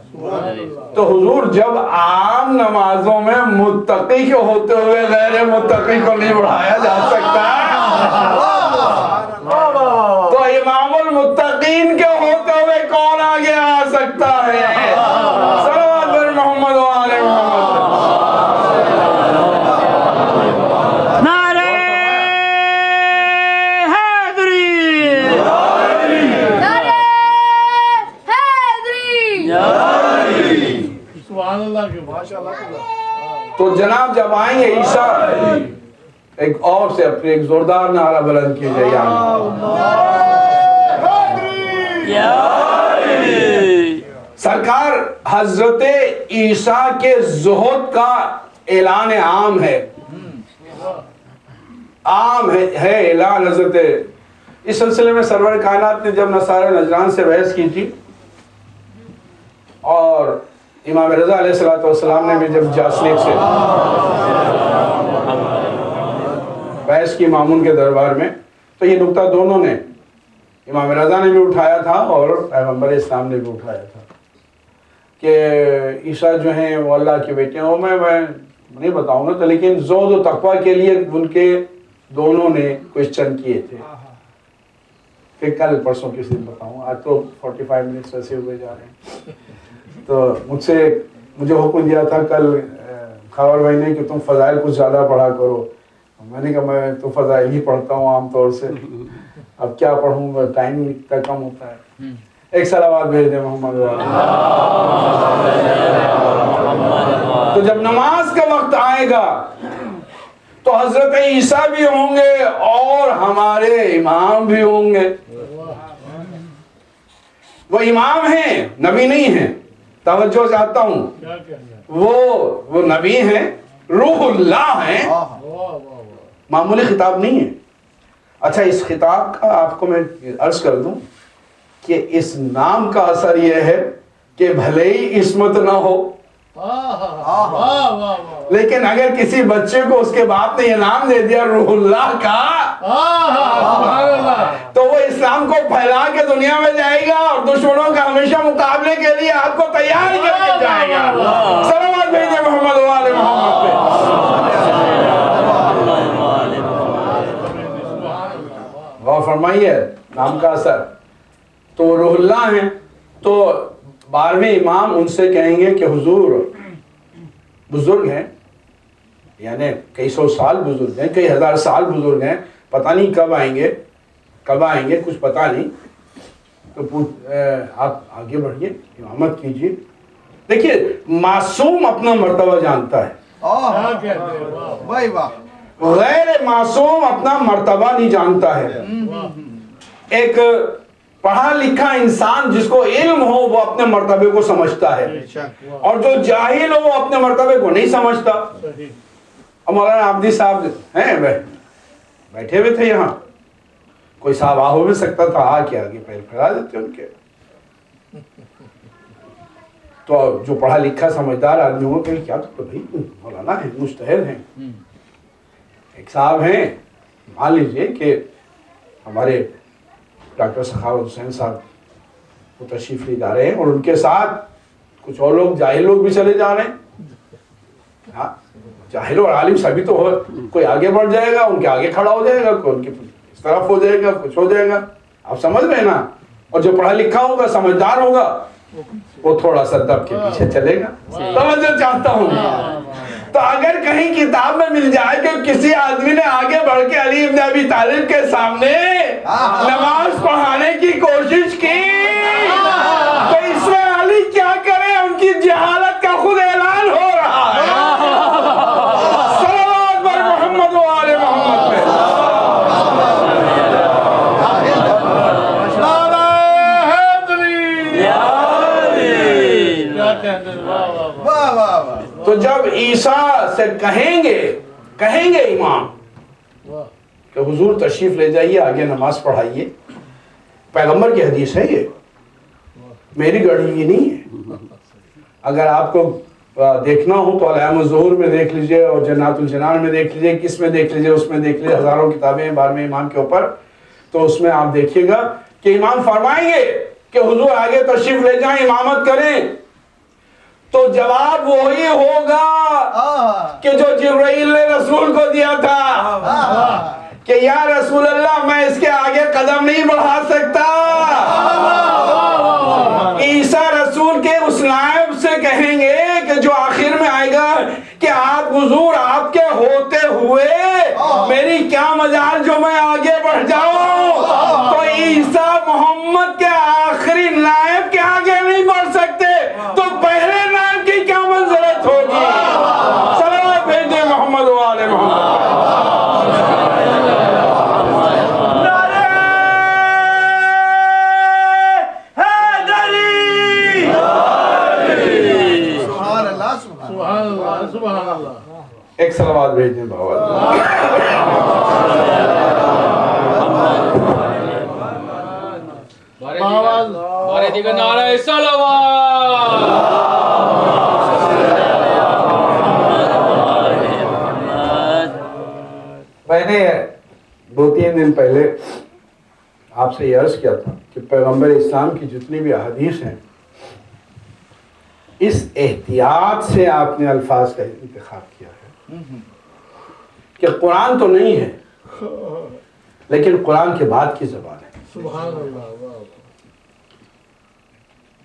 A: تو حضور جب عام نمازوں میں متقی کے ہوتے ہوئے غیر متقی کو نہیں بڑھایا جا سکتا، تو امام المتقین کے ہوتے ہوئے کون آگے آ سکتا ہے؟ صلوات بر محمد و آل محمد۔
D: نعرہ حیدری،
E: نعرہ حیدری،
D: سبحان اللہ کے ماشاءاللہ۔
A: تو جناب جب آئیں گے عیسیٰ، ایک اور سے اپنے ایک زوردار نعرہ بلند کیجئے سرکار حضرت عیسیٰ کے زہد کا اعلان عام ہے، عام ہے اعلان حضرت۔ اس سلسلے میں سرور کائنات نے جب نصارہ نجران سے بحث کی تھی، اور امام رضا علیہ السلام نے بھی جب جاسلیک سے بحث کی مامون کے دربار میں، تو یہ نکتہ دونوں نے، امام رضا نے بھی اٹھایا تھا اور پیغمبر اسلام نے بھی اٹھایا تھا کہ عیسیٰ جو ہیں وہ اللہ کے بیٹے ہیں۔ میں نہیں بتاؤں گا تو، لیکن زہد و تقویٰ کے لیے ان کے دونوں نے کوئسچن کیے تھے، کہ کل پرسوں کس دن بتاؤں، آج تو 45 منٹس ویسے ہوئے جا رہے ہیں۔ تو مجھے حکم دیا تھا کل خاور بھائی نے کہ تم فضائل کچھ زیادہ پڑھا کرو۔ میں نے کہا میں تو فضائل ہی پڑھتا ہوں عام طور سے، اب کیا پڑھوں گا، ٹائم اتنا کم ہوتا ہے۔ ایک صلوات بھیج دیں محمد۔ تو جب نماز کا وقت آئے گا تو حضرت عیسیٰ بھی ہوں گے اور ہمارے امام بھی ہوں گے۔ وہ امام ہیں، نبی نہیں ہیں، توجہ چاہتا ہوں، وہ نبی ہیں، روح اللہ ہیں، معمولی خطاب نہیں ہے۔ اچھا، اس خطاب کا آپ کو میں عرض کر دوں کہ اس نام کا اثر یہ ہے کہ بھلے ہی عصمت نہ ہو، لیکن اگر کسی بچے کو اس کے باپ نے یہ نام دے دیا روح اللہ کا، تو وہ اسلام کو پھیلا کے دنیا میں جائے گا اور دشمنوں کا ہمیشہ مقابلے کے لیے آپ کو تیار کر کے جائے گا۔ صلوات بھیجیں محمد و آل محمد پہ۔ غور فرمائیے نام کا اثر۔ تو روح اللہ ہیں، تو 12ویں امام ان سے کہیں گے کہ حضور بزرگ ہیں، یعنی کئی سو سال بزرگ ہیں، کئی ہزار سال بزرگ ہیں، پتہ نہیں کب آئیں گے کچھ پتہ نہیں، تو آپ آگے بڑھیے، امامت کیجیے۔ دیکھیے معصوم اپنا مرتبہ جانتا ہے،
B: واہ واہ،
A: غیر معصوم اپنا مرتبہ نہیں جانتا ہے۔ ایک پڑھا لکھا انسان جس کو علم ہو وہ اپنے مرتبے کو سمجھتا ہے، اور جو جاہل ہو وہ اپنے مرتبے کو نہیں سمجھتا۔ اب مولانا عابدی صاحب ہیں بیٹھے ہوئے تھے یہاں، کوئی صاحب آ ہو بھی سکتا تھا، آ کے آگے پیر پھیلا دیتے ان کے۔ تو جو پڑھا لکھا سمجھدار آدمی ہو کہ کیا تو بھائی مولانا ہے، مجتہد ہیں۔ ایک صاحب ہیں، مان لیجئے کہ ہمارے ڈاکٹر سخاوت حسین صاحب وہ تشریف لے جا رہے ہیں، اور ان کے ساتھ کچھ اور لوگ جاہل لوگ بھی چلے جا رہے ہیں۔ ہاں، جاہل اور عالم سبھی تو ہو، کوئی آگے بڑھ جائے گا، ان کے آگے کھڑا ہو جائے گا، کوئی ان کے اس طرف ہو جائے گا، کچھ ہو جائے گا، آپ سمجھ رہے ہیں نا۔ اور جو پڑھا لکھا ہوگا، سمجھدار ہوگا، وہ تھوڑا سا دب کے پیچھے چلے گا۔ توجہ چاہتا ہوں۔ تو اگر کہیں کتاب میں مل جائے کہ کسی آدمی نے آگے بڑھ کے علی ابن ابی طالب کے سامنے نماز پڑھانے کی کوشش کی، تو اس میں علی کیا کرے، ان کی جہالت کا خود اعلان ہو رہا ہے۔ صلوات بر محمد و آل محمد پہ۔
B: واہ واہ واہ،
A: تو جب عیسیٰ سے کہیں گے کہیں گے امام کہ حضور تشریف لے جائیے آگے نماز پڑھائیے، پیغمبر کی حدیث ہے، یہ میری گڑھی ہوئی نہیں ہے۔ اگر آپ کو دیکھنا ہو تو علائم الظہور میں دیکھ لیجئے اور جنات الجنان میں دیکھ لیجئے، کس میں دیکھ لیجئے، اس میں دیکھ لیجئے، ہزاروں کتابیں ہیں 12ویں امام کے اوپر، تو اس میں آپ دیکھیے گا کہ امام فرمائیں گے کہ حضور آگے تشریف لے جائیں، امامت کریں، تو جواب وہی ہوگا کہ جو جبرائیل نے رسول کو دیا تھا کہ یا رسول اللہ میں اس کے آگے قدم نہیں بڑھا سکتا۔ عیسیٰ رسول کے اس نائب سے کہیں گے کہ جو آخر میں آئے گا کہ آپ حضور آپ کے ہوتے ہوئے میری کیا مجال جو میں آگے بڑھ جاؤں، تو عیسیٰ محمد کے آخری نائب کے آگے نہیں بڑھ سکتے، تو پہلے نائب کی کیا منزلت ہوگی؟ صلوات بھیجے محمد و آل محمد۔
D: سبحان اللہ۔
A: ایک صلوات بھیج دیں بابا۔
C: بارے دیگر نعرہ صلوات۔
A: میں نے 2-3 دن پہلے آپ سے یہ عرض کیا تھا کہ پیغمبر اسلام کی جتنی بھی احادیث ہیں، اس احتیاط سے آپ نے الفاظ کا انتخاب کیا ہے کہ قرآن تو نہیں ہے لیکن قرآن کے بعد کی زبان ہے۔
D: سبحان اللہ۔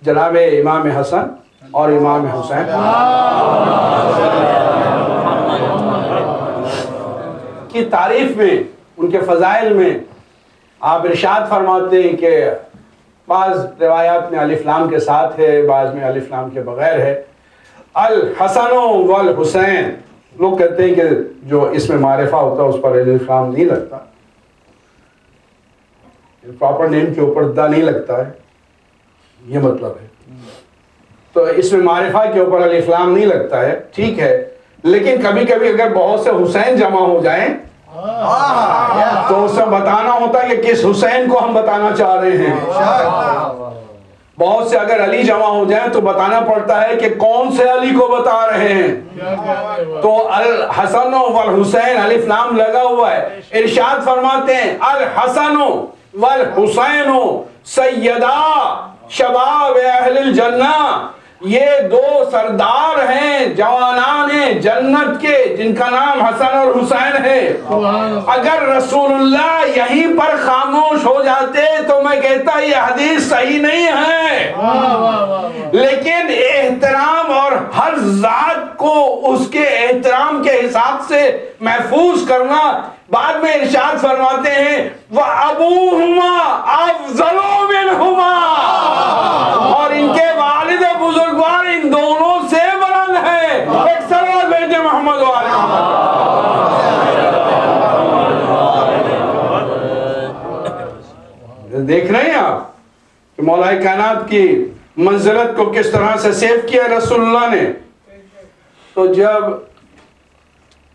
A: جناب امام حسن اور امام حسین کی تعریف میں، ان کے فضائل میں آپ ارشاد فرماتے ہیں کہ بعض روایات میں الف لام کے ساتھ ہے، بعض میں الف لام کے بغیر ہے۔ الحسن والحسین، لوگ کہتے ہیں کہ جو اس میں معرفہ ہوتا ہے اس پر الف لام نہیں لگتا، پراپر نیم کے اوپر دا نہیں لگتا ہے، یہ مطلب ہے۔ تو اس میں معرفہ کے اوپر الف لام نہیں لگتا ہے، ٹھیک ہے، لیکن کبھی کبھی اگر بہت سے حسین جمع ہو جائیں تو اس سے بتانا ہوتا ہے کہ کس حسین کو ہم بتانا چاہ رہے ہیں۔ بہت سے اگر علی جمع ہو جائیں تو بتانا پڑتا ہے کہ کون سے علی کو بتا رہے ہیں۔ تو الحسن والحسین الف لام لگا ہوا ہے۔ ارشاد فرماتے ہیں الحسن والحسین سیدہ شباب اہل الجنہ، یہ دو سردار ہیں جوانان جنت کے جن کا نام حسن اور حسین ہے۔ اگر رسول اللہ یہیں پر خاموش ہو جاتے تو میں کہتا یہ حدیث صحیح نہیں ہے، لیکن احترام اور ہر ذات کو اس کے احترام کے حساب سے محفوظ کرنا۔ بعد میں ارشاد فرماتے ہیں وَأَبُوهُمَا أَفْضَلُ مِنْهُمَا، اور ان کے والد بزرگوار ان دونوں سے بلند ہیں۔ ایک صلوات بھیجے محمد و آل محمد۔ دیکھ رہے ہیں آپ کہ مولا کائنات کی منزلت کو کس طرح سے سیو کیا رسول اللہ نے۔ تو جب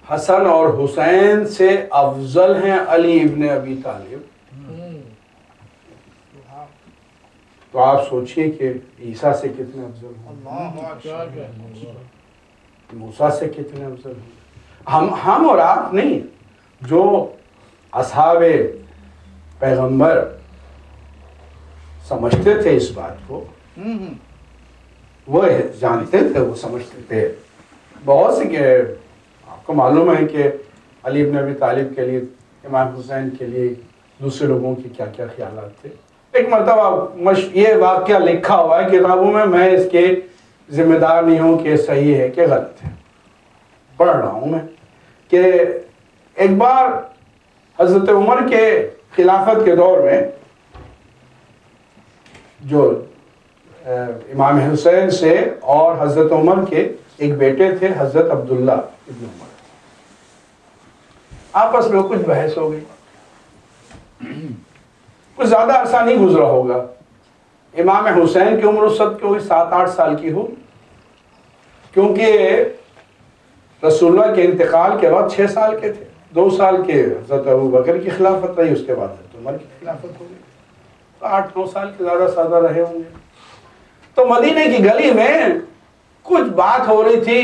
A: حسن اور حسین سے افضل ہیں علی ابن ابی طالب، تو آپ سوچئے کہ عیسیٰ سے کتنے افضل ہوں، موسیٰ سے کتنے افضل ہوں۔ ہم اور آپ نہیں، جو اصحاب پیغمبر سمجھتے تھے اس بات کو، وہ جانتے تھے، وہ سمجھتے تھے۔ بہت سے کہ آپ کو معلوم ہے کہ علی ابن ابی طالب کے لیے، امام حسین کے لیے دوسرے لوگوں کی کیا کیا خیالات تھے۔ ایک مرتبہ یہ واقعہ لکھا ہوا ہے کتابوں میں اس کے ذمہ دار نہیں ہوں کہ صحیح ہے کہ غلط ہے، پڑھ رہا ہوں میں کہ ایک بار حضرت عمر کے خلافت کے دور میں جو امام حسین سے اور حضرت عمر کے ایک بیٹے تھے حضرت عبداللہ ابن عمر، آپس میں کچھ بحث ہو گئی۔ کچھ زیادہ عرصہ نہیں گزرا ہوگا، امام حسین کی عمر اس وقت کی ہوگی 7-8 سال کی ہو، کیونکہ رسول اللہ کے انتقال کے بعد 6 سال کے تھے، 2 سال کے حضرت ابوبکر کی خلافت رہی، اس کے بعد حضرت عمر کی خلافت ہو گئی، تو 8-9 سال کے زیادہ سادہ رہے ہوں گے۔ تو مدینے کی گلی میں کچھ بات ہو رہی تھی،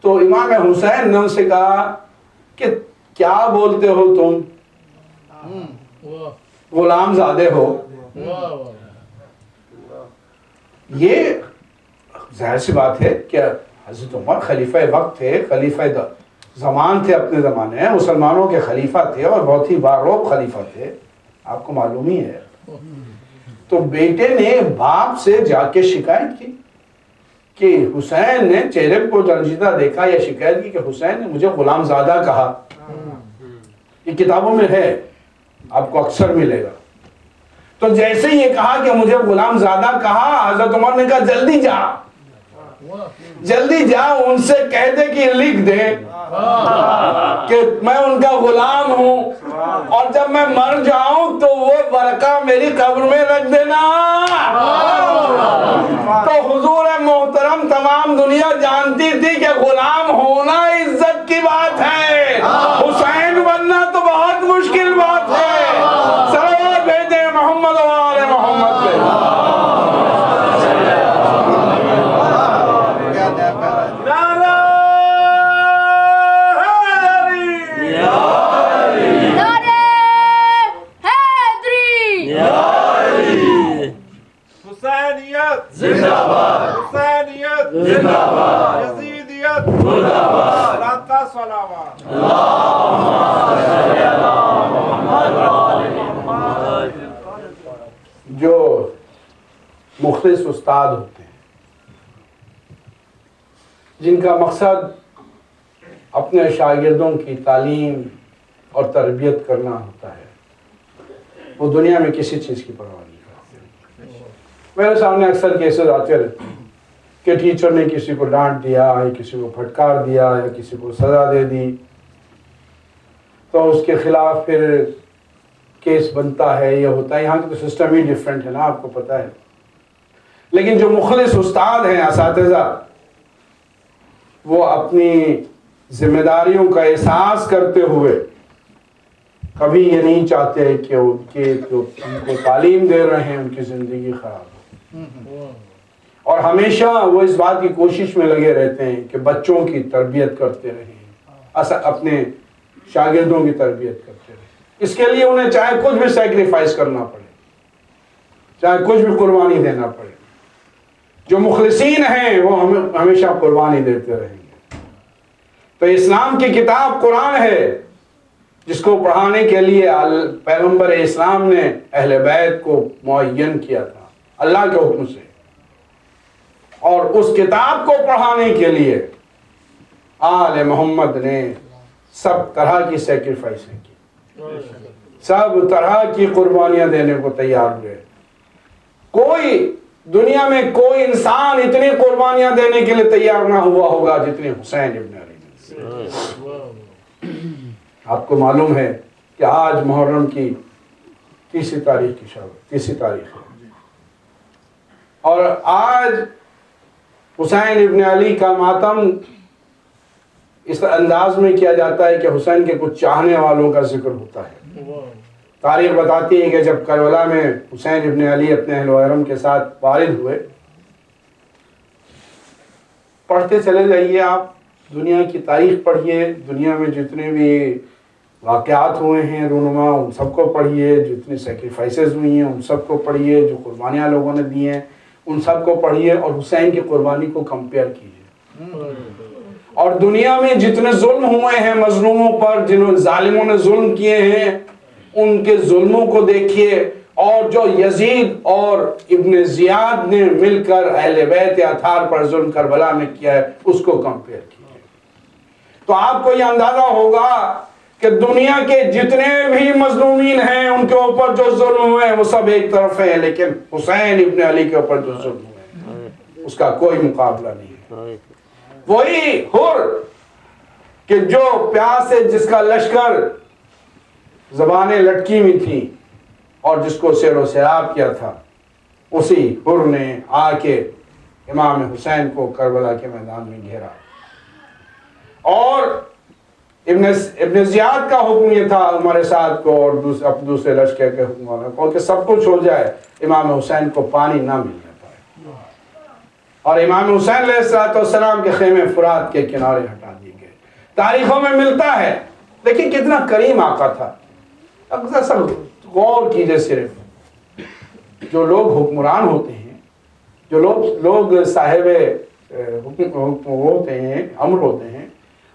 A: تو امام حسین نے ان سے کہا کہ کیا بولتے ہو تم، غلام زادے ہو؟ یہ ظاہر سی بات ہے کہ حضرت عمر خلیفہ وقت تھے، خلیفہ زمان تھے، اپنے زمانے میں مسلمانوں کے خلیفہ تھے اور بہت ہی باروق خلیفہ تھے، آپ کو معلوم ہی ہے۔ تو بیٹے نے باپ سے جا کے شکایت کی کہ حسین نے چہرے کو رنجیدہ دیکھا، یا شکایت کی کہ حسین نے مجھے غلام زادہ کہا۔ یہ کتابوں میں ہے، آپ کو اکثر ملے گا۔ تو جیسے یہ کہا کہ مجھے غلام زادہ کہا، حضرت عمر نے کہا جلدی جا، جلدی جا ان سے کہہ دے کہ لکھ دے کہ میں ان کا غلام ہوں، اور جب میں مر جاؤں تو وہ ورقہ میری قبر میں رکھ دینا۔ تو حضور محترم تمام دنیا جانتی تھی کہ غلام ہونا عزت کی بات ہے، حسین بننا تو بہت مشکل بات ہے۔ صلوات بھیجیں محمد و آل محمد پہ۔
B: حسینیت
E: زندہ باد،
B: حسینیت
E: زندہ باد،
B: یزیدیت
E: زندہ باد،
B: لاتا صلوات۔
A: جو مخلص استاد ہوتے ہیں، جن کا مقصد اپنے شاگردوں کی تعلیم اور تربیت کرنا ہوتا ہے، وہ دنیا میں کسی چیز کی پرواہ نہیں کرتے۔ میرے سامنے اکثر کیسز آتے رہتے ہیں کہ ٹیچر نے کسی کو ڈانٹ دیا، یا کسی کو پھٹکار دیا، یا کسی کو سزا دے دی، تو اس کے خلاف پھر کیس بنتا ہے، یہ ہوتا ہے۔ یہاں کا تو سسٹم ہی ڈیفرنٹ ہے نا، آپ کو پتہ ہے۔ لیکن جو مخلص استاد ہیں، اساتذہ، وہ اپنی ذمہ داریوں کا احساس کرتے ہوئے کبھی یہ نہیں چاہتے کہ ان کے جو ان کو تعلیم دے رہے ہیں ان کی زندگی خراب ہو، اور ہمیشہ وہ اس بات کی کوشش میں لگے رہتے ہیں کہ بچوں کی تربیت کرتے رہیں، اپنے شاگردوں کی تربیت کرتے رہیں۔ اس کے لیے انہیں چاہے کچھ بھی سیکریفائس کرنا پڑے، چاہے کچھ بھی قربانی دینا پڑے۔ جو مخلصین ہیں وہ ہمیشہ قربانی دیتے رہیں گے۔ تو اسلام کی کتاب قرآن ہے، جس کو پڑھانے کے لیے پیغمبر اسلام نے اہل بیت کو معین کیا تھا اللہ کے حکم سے، اور اس کتاب کو پڑھانے کے لیے آل محمد نے سب طرح کی سیکریفائسیں کی، سب طرح کی قربانیاں دینے کو تیار ہوئے۔ کوئی دنیا میں کوئی انسان اتنی قربانیاں دینے کے لیے تیار نہ ہوا ہوگا جتنے حسین ابن علی نے۔ آپ کو معلوم ہے کہ آج محرم کی 30 تاریخ ہے، اور آج حسین ابن علی کا ماتم اس انداز میں کیا جاتا ہے کہ حسین کے کچھ چاہنے والوں کا ذکر ہوتا ہے۔ تاریخ بتاتی ہے کہ جب کربلا میں حسین ابن علی اپنے اہل و عیال کے ساتھ وارد ہوئے، پڑھتے چلے جائیے آپ، دنیا کی تاریخ پڑھیے، دنیا میں جتنے بھی واقعات ہوئے ہیں رونما ان سب کو پڑھیے، جتنی سیکریفائسز ہوئی ہیں ان سب کو پڑھیے، جو قربانیاں لوگوں نے دی ہیں ان سب کو پڑھیے، اور حسین کی قربانی کو کمپیئر کیجیے۔ اور دنیا میں جتنے ظلم ہوئے ہیں مظلوموں پر، جنہوں ظالموں نے ظلم کیے ہیں، ان کے ظلموں کو دیکھیے، اور جو یزید اور ابن زیاد نے مل کر اہل بیت اطہار پر ظلم کربلا میں کیا ہے اس کو کمپیئر کیجیے، تو آپ کو یہ اندازہ ہوگا کہ دنیا کے جتنے بھی مظلومین ہیں ان کے اوپر جو ظلم ہوئے ہیں وہ سب ایک طرف ہیں، لیکن حسین ابن علی کے اوپر جو ظلم ہوئے ہیں اس کا کوئی مقابلہ نہیں ہے۔ وہی حر کہ جو پیاس سے جس کا لشکر زبانیں لٹکی ہوئی تھیں اور جس کو سیر و سیراب کیا تھا، اسی حر نے آ کے امام حسین کو کربلا کے میدان میں گھیرا، اور ابن زیاد کا حکم یہ تھا ہمارے ساتھ کو اور دوسرے لشکر کے حکمرانوں کو کہ سب کچھ ہو جائے، امام حسین کو پانی نہ ملنے پائے، اور امام حسین علیہ السلام کے خیمے فرات کے کنارے ہٹا دیے گئے۔ تاریخوں میں ملتا ہے، لیکن کتنا کریم آقا تھا۔ اکثر غور کیجئے، صرف جو لوگ حکمران ہوتے ہیں، جو لوگ صاحب حکم ہوتے ہیں، امر ہوتے ہیں،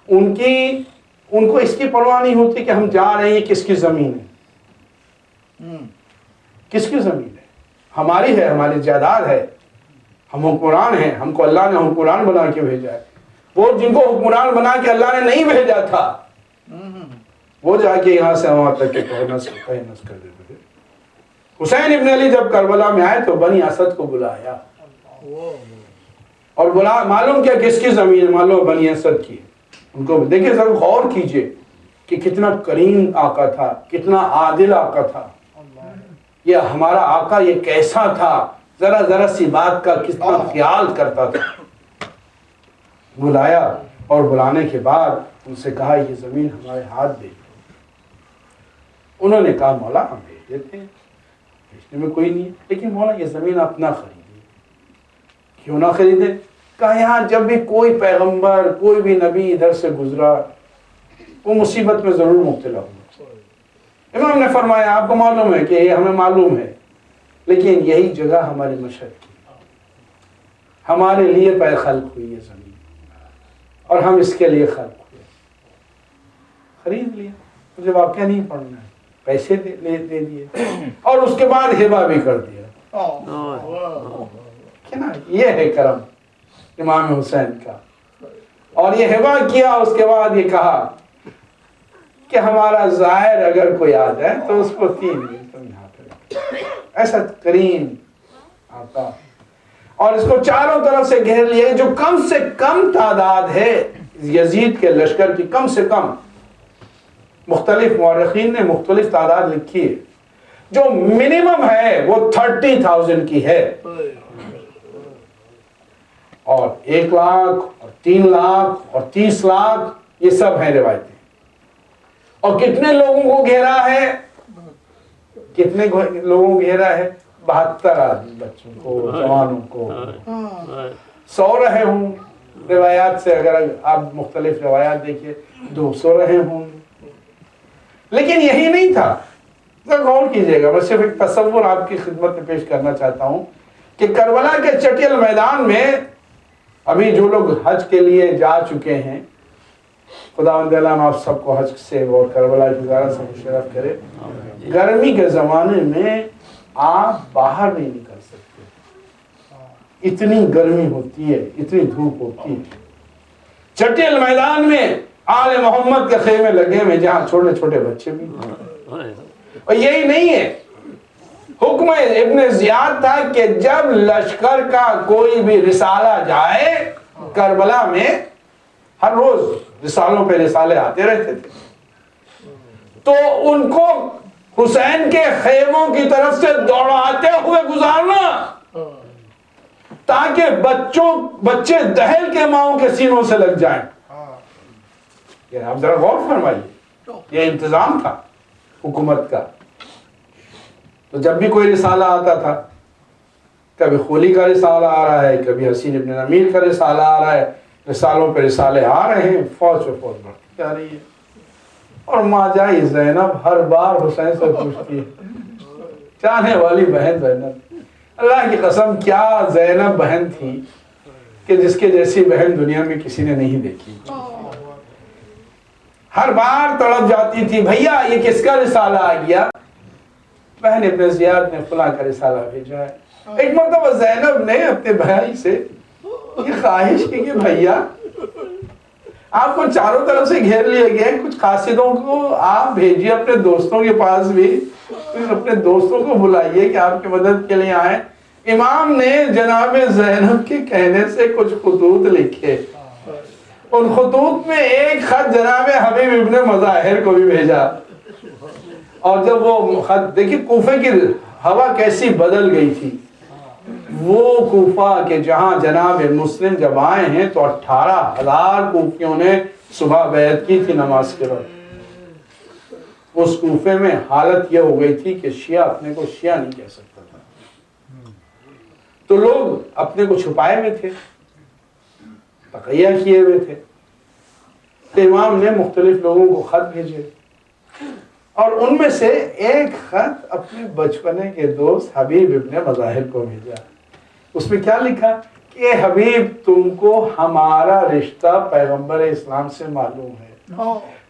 A: ان کو اس کی پرواہ نہیں ہوتی کہ ہم جا رہے ہیں کس کی زمین ہے، کس کی زمین ہے، ہماری ہے، ہماری جائیداد ہے، ہم حکمران ہیں، ہم کو اللہ نے حکمران بنا کے بھیجا ہے۔ وہ جن کو حکمران بنا کے اللہ نے نہیں بھیجا تھا، وہ جا کے یہاں سے وہاں تک تہنس کر دیتے تھے۔ حسین ابن علی جب کربلا میں آئے تو بنی اسد کو بلایا اور معلوم کیا کس کی زمین ہے، معلوم بنی اسد کی۔ ان کو دیکھیں، ذرا غور کیجئے کہ کتنا کریم آقا تھا، کتنا عادل آقا تھا۔ یہ ہمارا آقا یہ کیسا تھا، ذرا سی بات کا کتنا خیال کرتا تھا۔ بلایا اور بلانے کے بعد ان سے کہا یہ زمین ہمارے ہاتھ دے۔ انہوں نے کہا مولا ہم بھیج دیتے ہیں، بھیجنے میں کوئی نہیں ہے، لیکن مولا یہ زمین آپ نہ خریدیں۔ کیوں نہ خریدیں؟ کہا یہاں جب بھی کوئی پیغمبر، کوئی بھی نبی ادھر سے گزرا وہ مصیبت میں ضرور مبتلا ہوا۔ امام نے فرمایا آپ کو معلوم ہے کہ یہ ہمیں معلوم ہے، لیکن یہی جگہ ہماری مشہد کی، ہمارے لیے پہ خلق ہوئی یہ زمین، اور ہم اس کے لیے خلق ہوئے، خرید لیا، مجھے واقعہ نہیں پڑھنا ہے، پیسے دے دیے اور اس کے بعد ہبہ بھی کر دیا۔ یہ ہے کرم امام حسین کا۔ اور یہ ہبہ کیا، اس کے بعد یہ کہا کہ ہمارا زائر اگر کوئی آ جائے تو اس کو 3 دن تم یہاں پہ، ایسا کریم آقا۔ اور اس کو چاروں طرف سے گھیر لیے، جو کم سے کم تعداد ہے یزید کے لشکر کی، کم سے کم، مختلف مورخین نے مختلف تعداد لکھی ہے، جو منیمم ہے وہ 30,000 کی ہے، اور 1 لاکھ اور 3 لاکھ اور 30 لاکھ یہ سب ہیں روایتیں۔ اور کتنے لوگوں کو گھیرا ہے، کتنے لوگوں کو گھیرا ہے؟ 72 آدمی، بچوں کو، جوانوں کو، 100 رہے ہوں روایات سے، اگر آپ مختلف روایات دیکھیے 200 رہے ہوں، لیکن یہی نہیں تھا۔ ذرا غور کیجئے گا، میں صرف ایک تصور آپ کی خدمت میں پیش کرنا چاہتا ہوں کہ کربلا کے چٹیل میدان میں ابھی جو لوگ حج کے لیے جا چکے ہیں، خداوند اللہ آپ سب کو حج سے اور کربلا کی زیارت سے مشرف کرے۔ گرمی کے زمانے میں آپ باہر نہیں نکل سکتے، اتنی گرمی ہوتی ہے، اتنی دھوپ ہوتی ہے۔ چٹیل میدان میں آل محمد کے خیمے لگے ہوئے، جہاں چھوٹے چھوٹے بچے بھی، اور یہی نہیں ہے، حکم ابن زیاد تھا کہ جب لشکر کا کوئی بھی رسالہ جائے کربلا میں، ہر روز رسالوں پہ رسالے آتے رہتے تھے، تو ان کو حسین کے خیموں کی طرف سے دوڑاتے ہوئے گزارنا، تاکہ بچے دہل کے ماؤں کے سینوں سے لگ جائیں۔ یہ آپ ذرا غور فرمائیے، یہ انتظام تھا حکومت کا۔ تو جب بھی کوئی رسالہ آتا تھا، کبھی خولی کا رسالہ آ رہا ہے، کبھی حسین ابن امیر کا رسالہ آ رہا ہے، رسالوں پہ رسالے آ رہے ہیں، فوج و فوج بڑھتی جا رہی ہے، اور ماں جائی زینب ہر بار حسین سے پوچھتی ہے، چاہنے والی بہن زینب، اللہ کی قسم کیا زینب بہن تھی کہ جس کے جیسی بہن دنیا میں کسی نے نہیں دیکھی۔ ہر بار تڑپ جاتی تھی، بھیا یہ کس کا رسالہ آ گیا؟ بہن ابن زیاد نے فلاں کا رسالہ بھیجا ہے۔ ایک مرتبہ زینب نے اپنے بھائی سے یہ خواہش کی کہ بھیا آپ کو چاروں طرف سے گھیر لیا گیا ہے، کچھ قاصدوں کو آپ بھیجیے اپنے دوستوں کے پاس بھی، اپنے دوستوں کو بلائیے کہ آپ کی مدد کے لیے آئیں۔ امام نے جناب زینب کے کہنے سے کچھ خطوط لکھے، ان خطوط میں ایک خط جناب حبیب ابن مظاہر کو بھی بھیجا، اور جب وہ خط دیکھیں، کوفے کی ہوا کیسی بدل گئی تھی، وہ کوفہ کے جہاں جناب مسلم جب آئے ہیں تو 18,000 کوفیوں نے صبح بیعت کی تھی نماز کے وقت، اس کوفے میں حالت یہ ہو گئی تھی کہ شیعہ اپنے کو شیعہ نہیں کہہ سکتا تھا، تو لوگ اپنے کو چھپائے ہوئے تھے، تقیہ کیے ہوئے تھے، تو امام نے مختلف لوگوں کو خط بھیجے، اور ان میں سے ایک خط اپنے بچپنے کے دوست حبیب ابن مظاہر کو بھیجا۔ اس میں کیا لکھا کہ اے حبیب، تم کو ہمارا رشتہ پیغمبر اسلام سے معلوم ہے،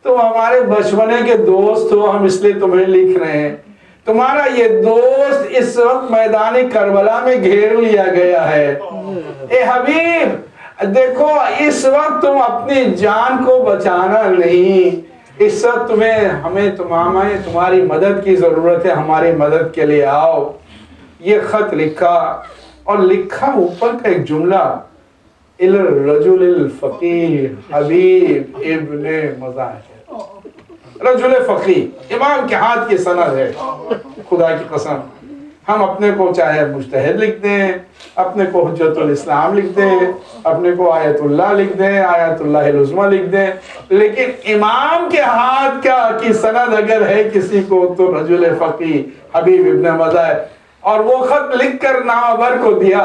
A: تم ہمارے بچپنے کے دوست ہو، ہم اس لیے تمہیں لکھ رہے ہیں، تمہارا یہ دوست اس وقت میدان کربلا میں گھیر لیا گیا ہے، اے حبیب دیکھو اس وقت تم اپنی جان کو بچانا نہیں، اس وقت ہمیں تمہاری مدد کی ضرورت ہے، ہماری مدد کے لیے آؤ۔ یہ خط لکھا، اور لکھا اوپر کا ایک جملہ، الی الرجل الفقیہ حبیب ابن مظاہر، رجل فقیہ، امام کے ہاتھ کی سند ہے، خدا کی قسم ہم اپنے کو چاہے مجتہد لکھ دیں، اپنے کو حجت الاسلام لکھ دیں، اپنے کو آیت اللہ لکھ دیں، آیت اللہ العظمیٰ لکھ دیں، لیکن امام کے ہاتھ کی سند اگر ہے کسی کو تو رجل فقیہ حبیب ابن مظاہر۔ اور وہ خط لکھ کر نامور کو دیا،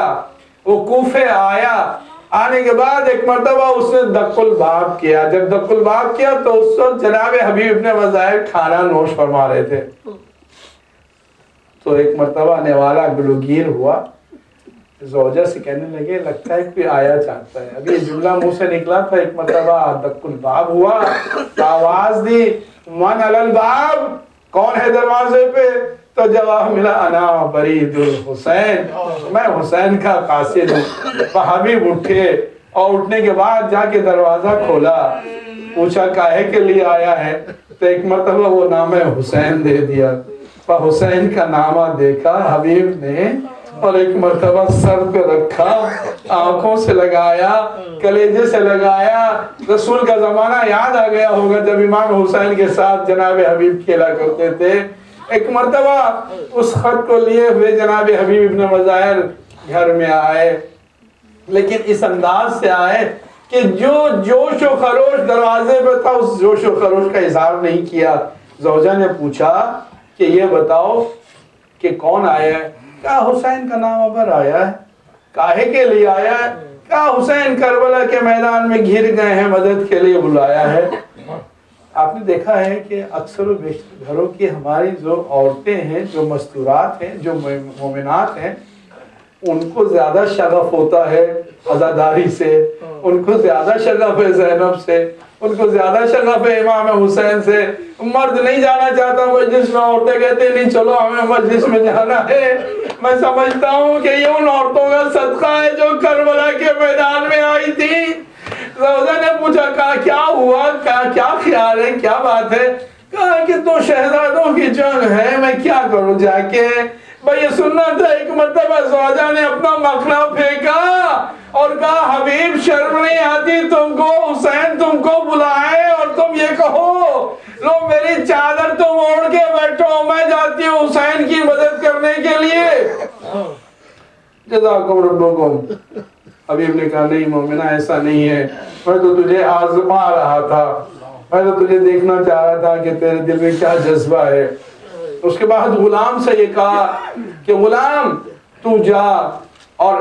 A: وہ کوفے آیا، آنے کے بعد ایک مرتبہ اس نے دق الباب کیا، جب دق الباب کیا تو اس وقت جناب حبیب ابن مظاہر کھانا نوش فرما رہے تھے، تو ایک مرتبہ نوالا گلوگیر ہوا، زوجہ سے کہنے لگے لگتا ہے کوئی آیا چاہتا ہے، ابھی یہ جملہ منہ سے نکلا تھا، ایک مرتبہ دق الباب ہوا، آواز دی من علی الباب، کون ہے دروازے پہ؟ تو جواب ملا انا برید الحسین، میں حسین کا قاصد ہوں۔ حبیب اٹھے، اور اٹھنے کے بعد جا کے دروازہ کھولا، پوچھا کاہے کے لیے آیا ہے؟ تو ایک مرتبہ وہ نام حسین دے دیا، حسین کا نامہ دیکھا حبیب نے، اور ایک مرتبہ سر پہ رکھا، آنکھوں سے لگایا، کلیجے سے لگایا۔ رسول کا زمانہ یاد آ گیا ہوگا جب امام حسین کے ساتھ جناب حبیب کھیلا کرتے تھے۔ ایک مرتبہ اس خط کو لیے ہوئے جناب حبیب ابن مظاہر گھر میں آئے، لیکن اس انداز سے آئے کہ جو جوش و خروش دروازے پہ تھا اس جوش و خروش کا اظہار نہیں کیا۔ زوجہ نے پوچھا کہ یہ بتاؤ کہ کون آیا ہے؟ کہا حسین کا نام پر آیا ہے۔ کاہے کے لیے آیا ہے؟ کہا حسین کربلا کے میدان میں گھر گئے ہیں، مدد کے لیے بلایا ہے۔ آپ نے دیکھا ہے کہ اکثر و بیشتر گھروں کی ہماری جو عورتیں ہیں، جو مستورات ہیں، جو مومنات ہیں، ان کو زیادہ شغف ہوتا ہے عزاداری سے، ان کو زیادہ شغف ہے زینب سے، ان کو زیادہ شغف ہے امام حسین سے۔ مرد نہیں جانا چاہتا مجلس میں، عورتیں کہتے ہیں نہیں چلو ہمیں مجلس میں جانا ہے۔ میں سمجھتا ہوں کہ یہ ان عورتوں کا صدقہ ہے جو کربلا کے میدان میں آئی تھی۔ زوجہ نے پوچھا کہا کیا ہوا، کیا خیال ہے، کیا بات ہے؟ کہا کہ تو شہزادوں کی جنگ ہے، میں کیا کروں جا کے؟ بھئی یہ سننا تھا۔ ایک مرتبہ زوجہ نے اپنا مخنا پھینکا اور کہا حبیب شرم نہیں آتی تم کو، حسین تم کو بلائے اور تم یہ کہو لو میری چادر تم اوڑھ کے بیٹھو، میں جاتی ہوں حسین کی مدد کرنے کے لیے۔ جزاکم ربکم۔ حبیب نے کہا نہیں مومنہ ایسا نہیں ہے، میں تو تجھے آزما رہا تھا، میں تو تجھے دیکھنا چاہ رہا تھا کہ تیرے دل میں کیا جذبہ ہے۔ اس کے بعد غلام سے یہ کہا کہ غلام تو جا اور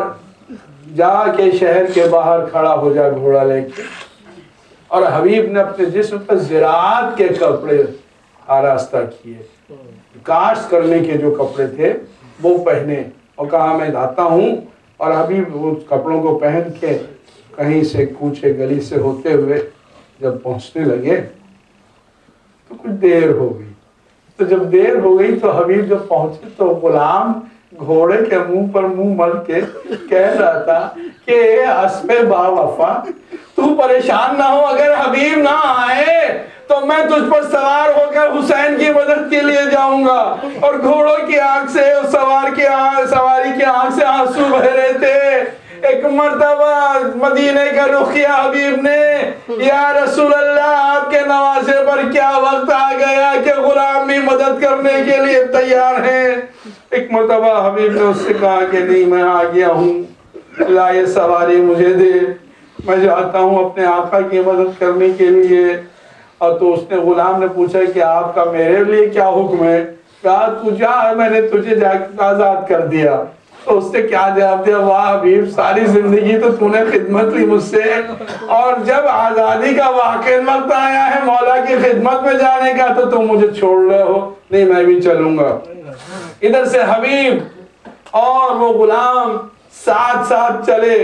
A: جا کے شہر کے باہر کھڑا ہو جا گھوڑا لے کے، اور حبیب نے اپنے جسم پر زراعت کے کپڑے آراستہ کیے، کاشت کرنے کے جو کپڑے تھے وہ پہنے، اور کہا میں جاتا ہوں۔ اور حبیب اس کپڑوں کو پہن کے کہیں سے کوچے گلی سے ہوتے ہوئے جب پہنچنے لگے تو کچھ دیر ہو گئی۔ تو جب دیر ہو گئی تو حبیب جب پہنچے تو غلام گھوڑے کے منہ پر منہ مل کے کہہ رہا تھا کہ اے اسب با وفا، تو پریشان نہ ہو، اگر حبیب نہ آئے تو میں تجھ پر سوار ہو کر حسین کی مدد کے لیے جاؤں گا۔ اور گھوڑوں کی آنکھ سے، سواری کی آنکھ سے آنسو بہ رہے تھے۔ ایک مرتبہ مدینے کا رخ کیا حبیب نے، یا رسول اللہ آپ کے نواسے پر کیا وقت آ گیا کہ غلام بھی مدد کرنے کے لیے تیار ہیں۔ ایک مرتبہ حبیب نے اس سے کہا کہ نہیں میں آ گیا ہوں، لا یہ سواری مجھے دے۔ میں جاتا ہوں اپنے آقا کی مدد کرنے کے لیے۔ اور تو اس نے غلام نے پوچھا کہ آپ کا میرے لیے کیا حکم ہے؟ کہا تو جا، میں نے تجھے جا کے آزاد کر دیا۔ تو اس نے کیا جواب دیا؟ واہ حبیب، ساری زندگی تو نے خدمت لی مجھ سے، اور جب آزادی کا واقعی وقت آیا ہے مولا کی خدمت میں جانے کا تو تم مجھے چھوڑ رہے ہو؟ نہیں، میں بھی چلوں گا۔ ادھر سے حبیب اور وہ غلام ساتھ ساتھ چلے۔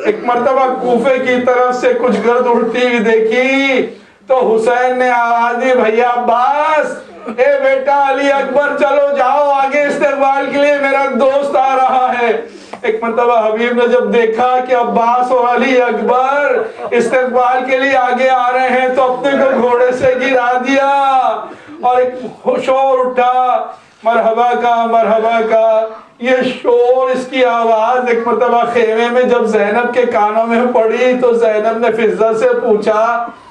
A: ایک مرتبہ کوفے کی طرف سے کچھ گرد اڑتی ہوئی دیکھی تو حسین نے آواز دی، بھیا عباس، اے بیٹا علی اکبر، چلو جاؤ آگے استقبال کے لیے، میرا دوست آ رہا ہے۔ ایک مرتبہ حبیب نے جب دیکھا کہ عباس اور علی اکبر استقبال کے لیے آگے آ رہے ہیں تو اپنے کو گھوڑے سے گرا دیا اور ایک شور اٹھا، مرحبا کا مرحبا کا۔ یہ شور، اس کی آواز ایک مرتبہ خیمے میں جب زینب کے کانوں میں پڑی تو زینب نے فضہ سے پوچھا،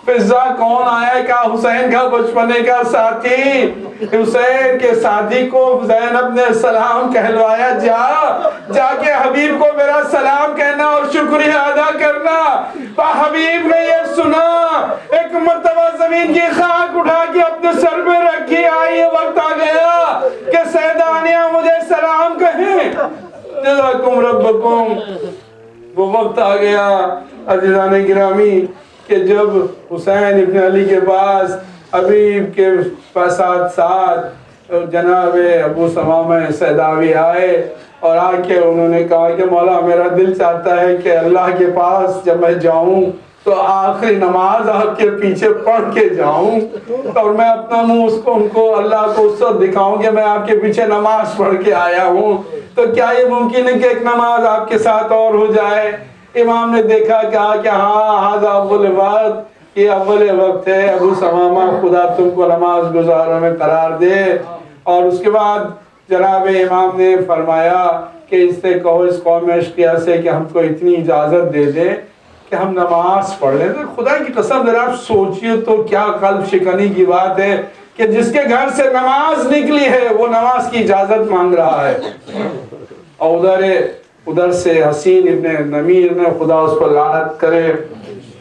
A: فضہ کون آیا؟ کہا حسین کا بچپنے کا ساتھی۔ حسین کے ساتھی کو زینب نے سلام کہلوایا، جا کے حبیب کو میرا سلام کہنا اور شکریہ ادا کرنا۔ حبیب نے یہ سنا، ایک مرتبہ زمین کی خاک اٹھا کے اپنے سر میں رکھی، آئی وقت آ گیا کہ سیدانیہ مجھے سلام کہیں، جزاکم ربکم۔ وہ وقت آ گیا عزیزان گرامی کہ جب حسین ابن علی کے پاس حبیب کے ساتھ ساتھ جناب ابو ثمامہ سیداوی آئے اور آ کے انہوں نے کہا کہ مولا میرا دل چاہتا ہے کہ اللہ کے پاس جب میں جاؤں تو آخری نماز آپ کے پیچھے پڑھ کے جاؤں اور میں اپنا منہ ان کو اللہ کو اس وقت دکھاؤں کہ میں آپ کے پیچھے نماز پڑھ کے آیا ہوں، تو کیا یہ ممکن ہے کہ ایک نماز آپ کے ساتھ اور ہو جائے؟ امام نے دیکھا، کہا کہ ہاں ہاں اول وقت، یہ اول وقت ہے، ابو ثمامہ خدا تم کو نماز گزاروں میں قرار دے۔ اور اس کے بعد جناب امام نے فرمایا کہ اس سے کہو اس قوم اشقیاء سے کہ ہم کو اتنی اجازت دے دے کہ ہم نماز پڑھ لیں۔ تو خدا کی قسم ذرا آپ سوچئے تو کیا قلب شکنی کی بات ہے کہ جس کے گھر سے نماز نکلی ہے وہ نماز کی اجازت مانگ رہا ہے۔ اور ادھر سے حسین ابن نمیر نے، خدا اس پر لعنت کرے،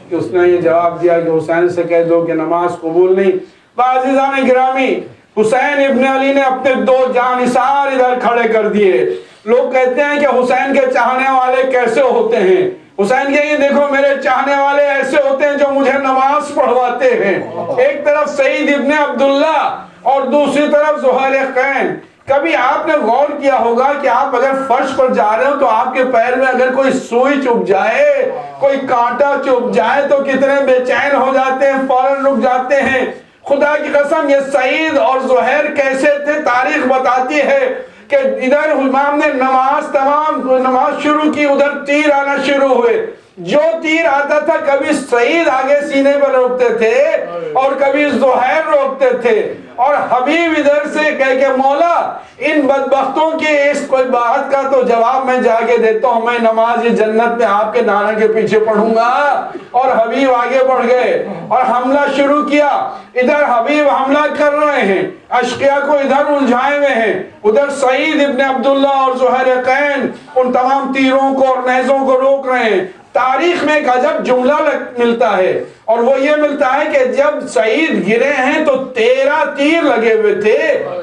A: کہ اس نے یہ جواب دیا کہ حسین سے کہہ دو کہ نماز قبول نہیں۔ عزیزان گرامی، حسین ابن علی نے اپنے دو جانثار ادھر کھڑے کر دیے۔ لوگ کہتے ہیں کہ حسین کے چاہنے والے کیسے ہوتے ہیں؟ حسین کہ یہ دیکھو میرے چاہنے والے ایسے ہوتے ہیں جو مجھے نماز پڑھواتے ہیں۔ ایک طرف سعید ابن عبداللہ اور دوسری طرف زہیر قین۔ کبھی آپ نے غور کیا ہوگا کہ آپ اگر فرش پر جا رہے ہو تو آپ کے پیر میں اگر کوئی سوئی چبھ جائے، کوئی کانٹا چبھ جائے تو کتنے بے چین ہو جاتے ہیں، فوراً رک جاتے ہیں۔ خدا کی قسم یہ سعید اور زہیر کیسے تھے؟ تاریخ بتاتی ہے کہ ادھر امام نے نماز شروع کی، ادھر تیر آنا شروع ہوئے۔ جو تیر آتا تھا کبھی سعید آگے سینے پر روکتے تھے اور کبھی زہیر روکتے تھے، اور حبیب ادھر سے کہہ کہ مولا ان بدبختوں کی اس کوئی بات کا تو جواب میں جا کے دیتا ہوں، میں نماز جنت میں آپ کے نانا کے پیچھے پڑھوں گا۔ اور حبیب آگے بڑھ گئے اور حملہ شروع کیا۔ ادھر حبیب حملہ کر رہے ہیں، اشقیاء کو ادھر الجھائے ہوئے ہیں، ادھر سعید ابن عبداللہ اور زہیر قین ان تمام تیروں کو اور نیزوں کو روک رہے ہیں۔ تاریخ میں ایک عجب جملہ ملتا ہے اور وہ یہ ملتا ہے کہ جب سعید گرے ہیں تو 13 تیر لگے ہوئے تھے،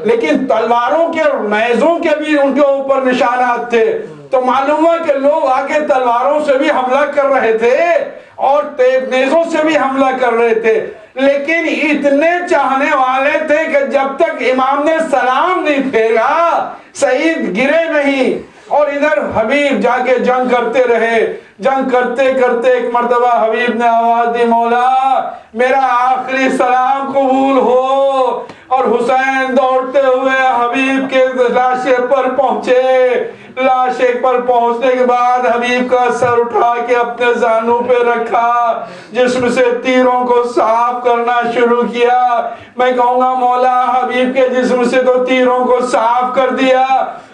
A: لیکن تلواروں کے اور نیزوں کے بھی ان کے اوپر نشانات تھے۔ تو معلوم ہوا کہ لوگ آگے تلواروں سے بھی حملہ کر رہے تھے اور نیزوں سے بھی حملہ کر رہے تھے، لیکن اتنے چاہنے والے تھے کہ جب تک امام نے سلام نہیں پھیرا سعید گرے نہیں۔ اور ادھر حبیب جا کے جنگ کرتے رہے۔ جنگ کرتے کرتے ایک مرتبہ حبیب نے آواز دی، مولا میرا آخری سلام قبول ہو۔ اور حسین دوڑتے ہوئے حبیب کے لاشے پر پہنچے۔ لاشے پر پہنچنے کے بعد حبیب کا سر اٹھا کے اپنے زانوں پہ رکھا، جسم سے تیروں کو صاف کرنا شروع کیا۔ میں کہوں گا مولا حبیب کے جسم سے تو تیروں کو صاف کر دیا،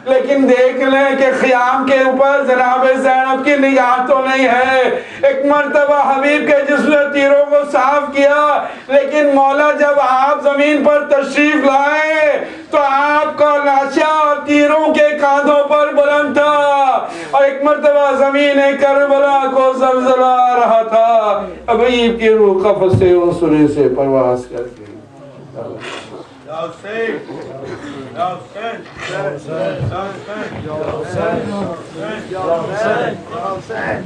A: لیکن دیکھ لیں کہ خیام کے اوپر جناب زینب کی نگاہ تو نہیں ہے۔ ایک مرتبہ حبیب کے جسم سے تیروں کو صاف کیا، لیکن مولا جب آپ زمین پر تشریف لائے تو آپ کا لاشا تیروں کے کاندھوں پر بلند تھا۔ اور ایک مرتبہ زمین کربلا کو زلزلہ آ رہا تھا، حبیب کی روح قفس سے ان سرے سے پرواز کر گئی.
B: Ya Hussein. Ya Hussein. Ya Hussein. Ya Hussein. Ya Hussein. Ya Hussein. Ya Hussein.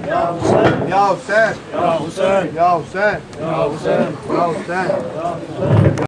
B: Ya Hussein. Ya Hussein. Ya Hussein. Ya Hussein. Ya Hussein.